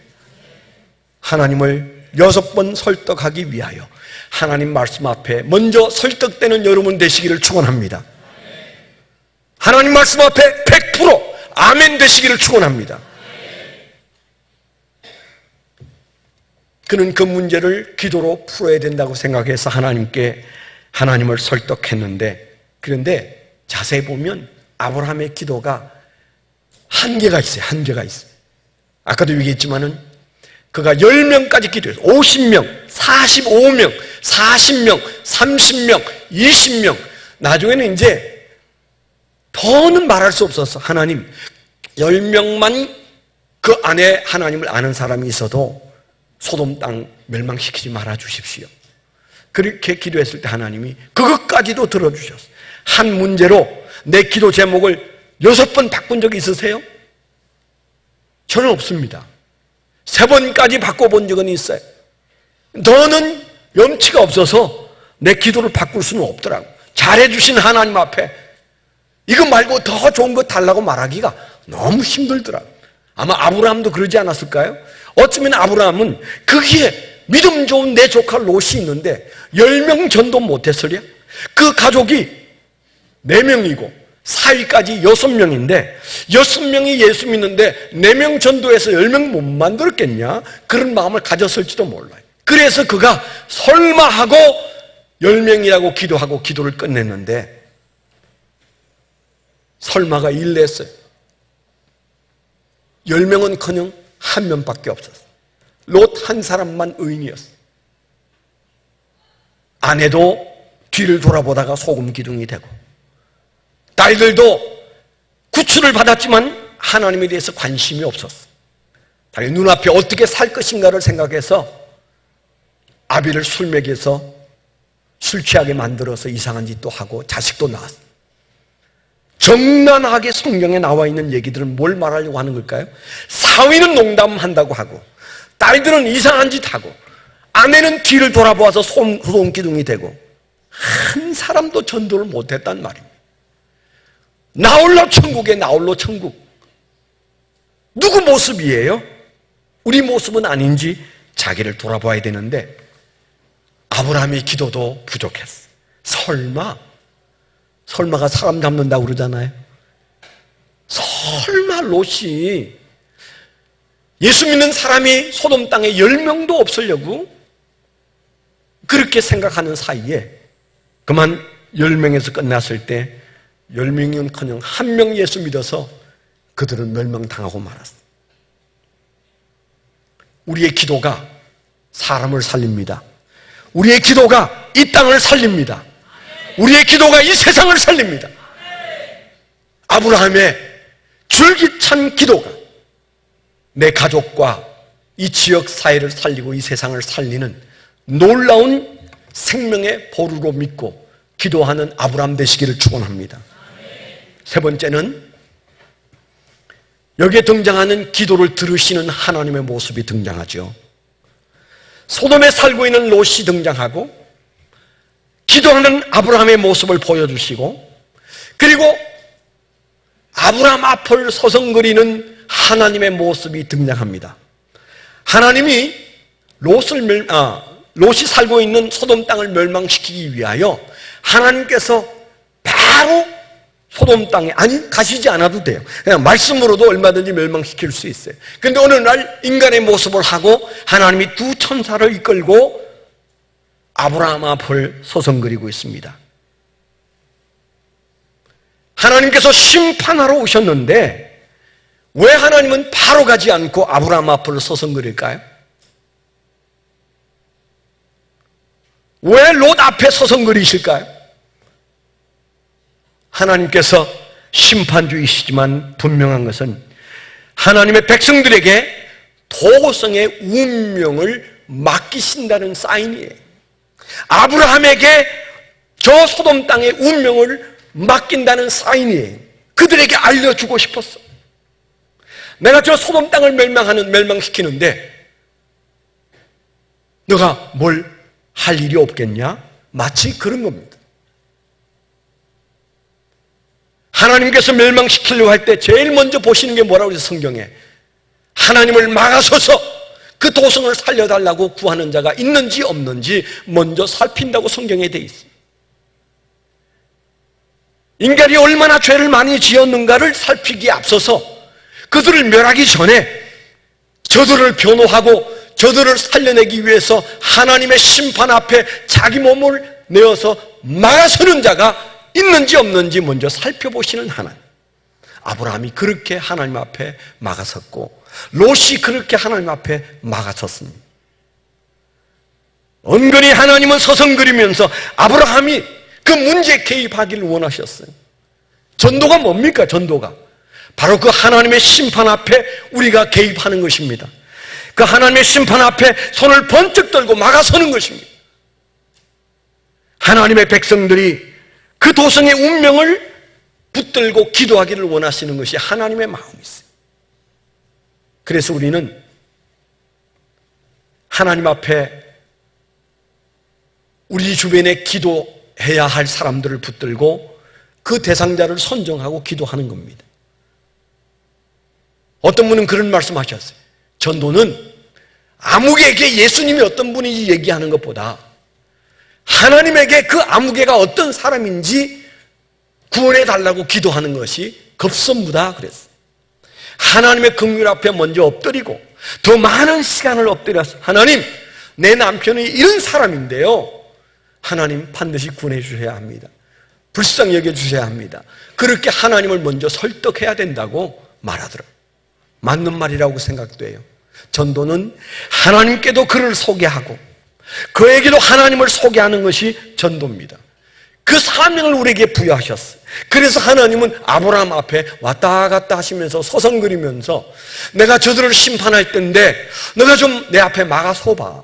하나님을 6번 설득하기 위하여 하나님 말씀 앞에 먼저 설득되는 여러분 되시기를 축원합니다. 하나님 말씀 앞에 100% 아멘 되시기를 축원합니다. 그는 그 문제를 기도로 풀어야 된다고 생각해서 하나님을 설득했는데, 그런데 자세히 보면 아브라함의 기도가 한계가 있어요. 아까도 얘기했지만은 그가 10명까지 기도했어요. 50명, 45명, 40명, 30명, 20명. 나중에는 이제 더는 말할 수 없었어. 하나님, 10명만 그 안에 하나님을 아는 사람이 있어도 소돔 땅 멸망시키지 말아 주십시오. 그렇게 기도했을 때 하나님이 그것까지도 들어주셨어요. 한 문제로 내 기도 제목을 6번 바꾼 적이 있으세요? 저는 없습니다. 3번까지 바꿔본 적은 있어요. 너는 염치가 없어서 내 기도를 바꿀 수는 없더라고. 잘해주신 하나님 앞에 이거 말고 더 좋은 거 달라고 말하기가 너무 힘들더라고. 아마 아브라함도 그러지 않았을까요? 어쩌면 아브라함은 거기에 믿음 좋은 내 조카 롯이 있는데 10명 전도 못했으랴? 그 가족이 4명이고 사위까지 6명인데 6명이 예수 믿는데 4명 전도해서 10명 못 만들었겠냐? 그런 마음을 가졌을지도 몰라요. 그래서 그가 설마 하고 10명이라고 기도하고 기도를 끝냈는데 설마가 일냈어요. 10명은커녕 1명밖에 없었어요. 롯 한 사람만 의인이었어요. 아내도 뒤를 돌아보다가 소금 기둥이 되고, 딸들도 구출을 받았지만 하나님에 대해서 관심이 없었어요. 자기 눈앞에 어떻게 살 것인가를 생각해서 아비를 술 먹여서 술 취하게 만들어서 이상한 짓도 하고 자식도 낳았어요. 정난하게 성경에 나와 있는 얘기들은 뭘 말하려고 하는 걸까요? 사위는 농담한다고 하고, 딸들은 이상한 짓 하고, 아내는 뒤를 돌아보아서 소금 기둥이 되고, 한 사람도 전도를 못했단 말입니다. 나홀로 천국에 나홀로 천국. 누구 모습이에요? 우리 모습은 아닌지 자기를 돌아봐야 되는데 아브라함의 기도도 부족했어. 설마가 사람 잡는다고 그러잖아요. 설마 롯이 예수 믿는 사람이 소돔 땅에 10명도 없으려고 그렇게 생각하는 사이에 그만 10명에서 끝났을 때 10명은커녕 1명 예수 믿어서 그들은 멸망당하고 말았어요. 우리의 기도가 사람을 살립니다. 우리의 기도가 이 땅을 살립니다. 우리의 기도가 이 세상을 살립니다. 아브라함의 줄기찬 기도가 내 가족과 이 지역 사회를 살리고 이 세상을 살리는 놀라운 생명의 보루로 믿고 기도하는 아브라함 되시기를 축원합니다. 세 번째는 여기에 등장하는 기도를 들으시는 하나님의 모습이 등장하죠. 소돔에 살고 있는 롯이 등장하고 기도하는 아브라함의 모습을 보여주시고, 그리고 아브라함 앞을 서성거리는 하나님의 모습이 등장합니다. 하나님이 롯이 살고 있는 소돔 땅을 멸망시키기 위하여 하나님께서 바로 소돔 땅에 가시지 않아도 돼요. 그냥 말씀으로도 얼마든지 멸망시킬 수 있어요. 그런데 어느 날 인간의 모습을 하고 하나님이 2 천사를 이끌고 아브라함 앞을 서성거리고 있습니다. 하나님께서 심판하러 오셨는데 왜 하나님은 바로 가지 않고 아브라함 앞을 서성거릴까요? 왜 롯 앞에 서성거리실까요? 하나님께서 심판주이시지만 분명한 것은 하나님의 백성들에게 도성의 운명을 맡기신다는 사인이에요. 아브라함에게 저 소돔 땅의 운명을 맡긴다는 사인이에요. 그들에게 알려주고 싶었어. 내가 저 소돔 땅을 멸망시키는데 너가 뭘 할 일이 없겠냐? 마치 그런 겁니다. 하나님께서 멸망시키려고 할 때 제일 먼저 보시는 게 뭐라고 그래서 성경에 하나님을 막아서서 그 도성을 살려달라고 구하는 자가 있는지 없는지 먼저 살핀다고 성경에 돼 있습니다. 인간이 얼마나 죄를 많이 지었는가를 살피기에 앞서서 그들을 멸하기 전에 저들을 변호하고 저들을 살려내기 위해서 하나님의 심판 앞에 자기 몸을 내어서 막아서는 자가 있는지 없는지 먼저 살펴보시는 하나님. 아브라함이 그렇게 하나님 앞에 막아섰고 롯이 그렇게 하나님 앞에 막아섰습니다. 은근히 하나님은 서성거리면서 아브라함이 그 문제에 개입하기를 원하셨어요. 전도가 뭡니까? 전도가 바로 그 하나님의 심판 앞에 우리가 개입하는 것입니다. 그 하나님의 심판 앞에 손을 번쩍 들고 막아서는 것입니다. 하나님의 백성들이 그 도성의 운명을 붙들고 기도하기를 원하시는 것이 하나님의 마음이세요. 그래서 우리는 하나님 앞에 우리 주변에 기도해야 할 사람들을 붙들고 그 대상자를 선정하고 기도하는 겁니다. 어떤 분은 그런 말씀하셨어요. 전도는 아무개에게 예수님이 어떤 분인지 얘기하는 것보다 하나님에게 그 아무개가 어떤 사람인지 구원해 달라고 기도하는 것이 급선무다 그랬어요. 하나님의 긍휼 앞에 먼저 엎드리고 더 많은 시간을 엎드려서 하나님, 내 남편이 이런 사람인데요, 하나님 반드시 구원해 주셔야 합니다. 불쌍히 여겨주셔야 합니다. 그렇게 하나님을 먼저 설득해야 된다고 말하더라고요. 맞는 말이라고 생각돼요. 전도는 하나님께도 그를 소개하고 그에게도 하나님을 소개하는 것이 전도입니다. 그 사명을 우리에게 부여하셨어요. 그래서 하나님은 아브라함 앞에 왔다 갔다 하시면서 서성거리면서 내가 저들을 심판할 텐데 너가 좀 내 앞에 막아서봐.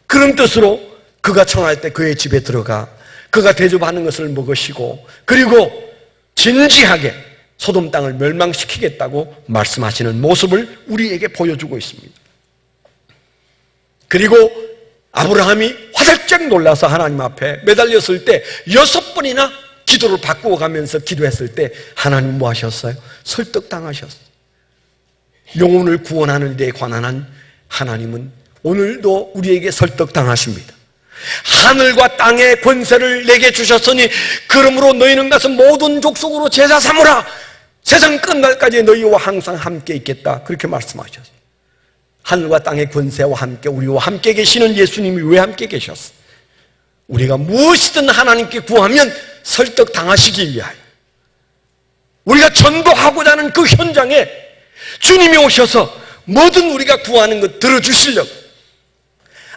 그런 뜻으로 그가 청할 때 그의 집에 들어가 그가 대접하는 것을 먹으시고 그리고 진지하게 소돔 땅을 멸망시키겠다고 말씀하시는 모습을 우리에게 보여주고 있습니다. 그리고 아브라함이 화들짝 놀라서 하나님 앞에 매달렸을 때 6번이나 기도를 바꾸어 가면서 기도했을 때 하나님 뭐 하셨어요? 설득당하셨어요. 영혼을 구원하는 데 관한 하나님은 오늘도 우리에게 설득당하십니다. 하늘과 땅의 권세를 내게 주셨으니 그러므로 너희는 가서 모든 족속으로 제자 삼으라. 세상 끝날까지 너희와 항상 함께 있겠다. 그렇게 말씀하셨어요. 하늘과 땅의 권세와 함께 우리와 함께 계시는 예수님이 왜 함께 계셨어요? 우리가 무엇이든 하나님께 구하면 설득당하시기 위하여 우리가 전도하고자 하는 그 현장에 주님이 오셔서 뭐든 우리가 구하는 것 들어주시려고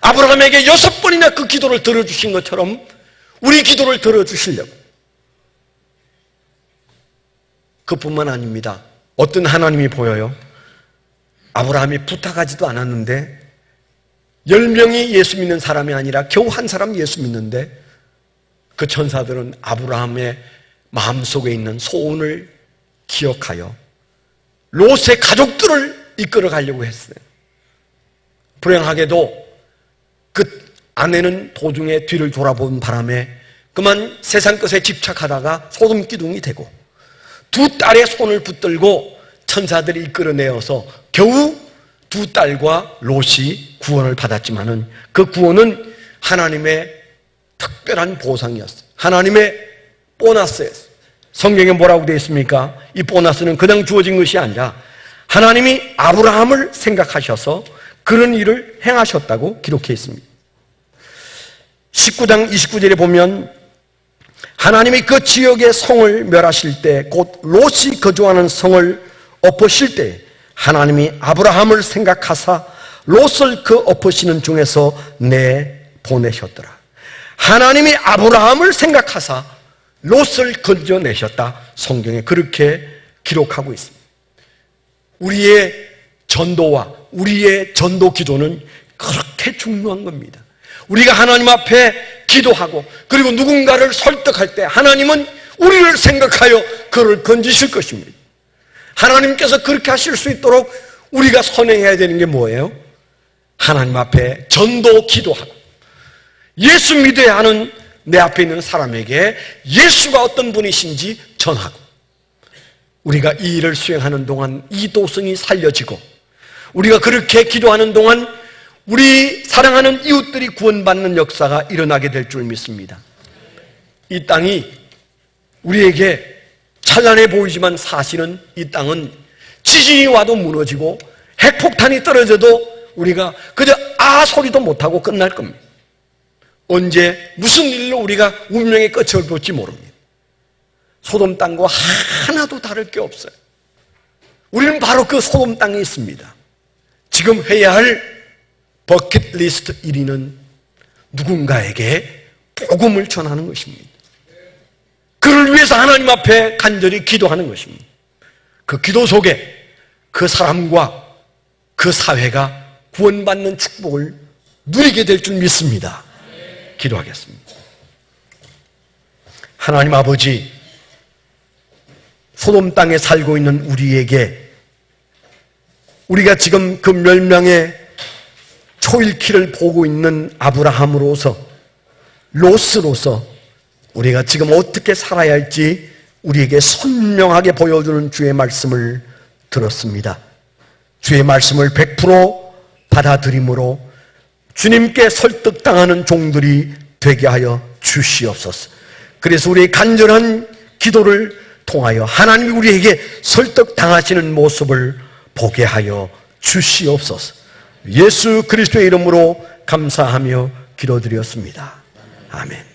아브라함에게 6번이나 그 기도를 들어주신 것처럼 우리 기도를 들어주시려고. 그뿐만 아닙니다. 어떤 하나님이 보여요? 아브라함이 부탁하지도 않았는데 10명이 예수 믿는 사람이 아니라 겨우 한 사람 예수 믿는데 그 천사들은 아브라함의 마음속에 있는 소원을 기억하여 롯의 가족들을 이끌어 가려고 했어요. 불행하게도 그 아내는 도중에 뒤를 돌아본 바람에 그만 세상 것에 집착하다가 소돔 기둥이 되고 두 딸의 손을 붙들고 천사들이 이끌어내어서 겨우 두 딸과 롯이 구원을 받았지만은 그 구원은 하나님의 특별한 보상이었어요. 하나님의 보너스였어요. 성경에 뭐라고 되어 있습니까? 이 보너스는 그냥 주어진 것이 아니라 하나님이 아브라함을 생각하셔서 그런 일을 행하셨다고 기록해 있습니다. 19장 29절에 보면 하나님이 그 지역의 성을 멸하실 때 곧 롯이 거주하는 성을 엎으실 때 하나님이 아브라함을 생각하사 롯을 그 엎으시는 중에서 내보내셨더라. 하나님이 아브라함을 생각하사 롯을 건져내셨다. 성경에 그렇게 기록하고 있습니다. 우리의 전도와 우리의 전도 기도는 그렇게 중요한 겁니다. 우리가 하나님 앞에 기도하고 그리고 누군가를 설득할 때 하나님은 우리를 생각하여 그를 건지실 것입니다. 하나님께서 그렇게 하실 수 있도록 우리가 선행해야 되는 게 뭐예요? 하나님 앞에 전도 기도하고 예수 믿어야 하는 내 앞에 있는 사람에게 예수가 어떤 분이신지 전하고 우리가 이 일을 수행하는 동안 이 도성이 살려지고 우리가 그렇게 기도하는 동안 우리 사랑하는 이웃들이 구원받는 역사가 일어나게 될 줄 믿습니다. 이 땅이 우리에게 찬란해 보이지만 사실은 이 땅은 지진이 와도 무너지고 핵폭탄이 떨어져도 우리가 그저 아 소리도 못하고 끝날 겁니다. 언제 무슨 일로 우리가 운명의 끝을 볼지 모릅니다. 소돔 땅과 하나도 다를 게 없어요. 우리는 바로 그 소돔 땅에 있습니다. 지금 해야 할 버킷리스트 1위는 누군가에게 복음을 전하는 것입니다. 그를 위해서 하나님 앞에 간절히 기도하는 것입니다. 그 기도 속에 그 사람과 그 사회가 구원받는 축복을 누리게 될 줄 믿습니다. 기도하겠습니다. 하나님 아버지, 소돔 땅에 살고 있는 우리에게 우리가 지금 그 멸망의 초일기를 보고 있는 아브라함으로서, 롯으로서 우리가 지금 어떻게 살아야 할지 우리에게 선명하게 보여주는 주의 말씀을 들었습니다. 주의 말씀을 100% 받아들임으로 주님께 설득당하는 종들이 되게 하여 주시옵소서. 그래서 우리의 간절한 기도를 통하여 하나님이 우리에게 설득당하시는 모습을 보게 하여 주시옵소서. 예수 그리스도의 이름으로 감사하며 기도드렸습니다. 아멘.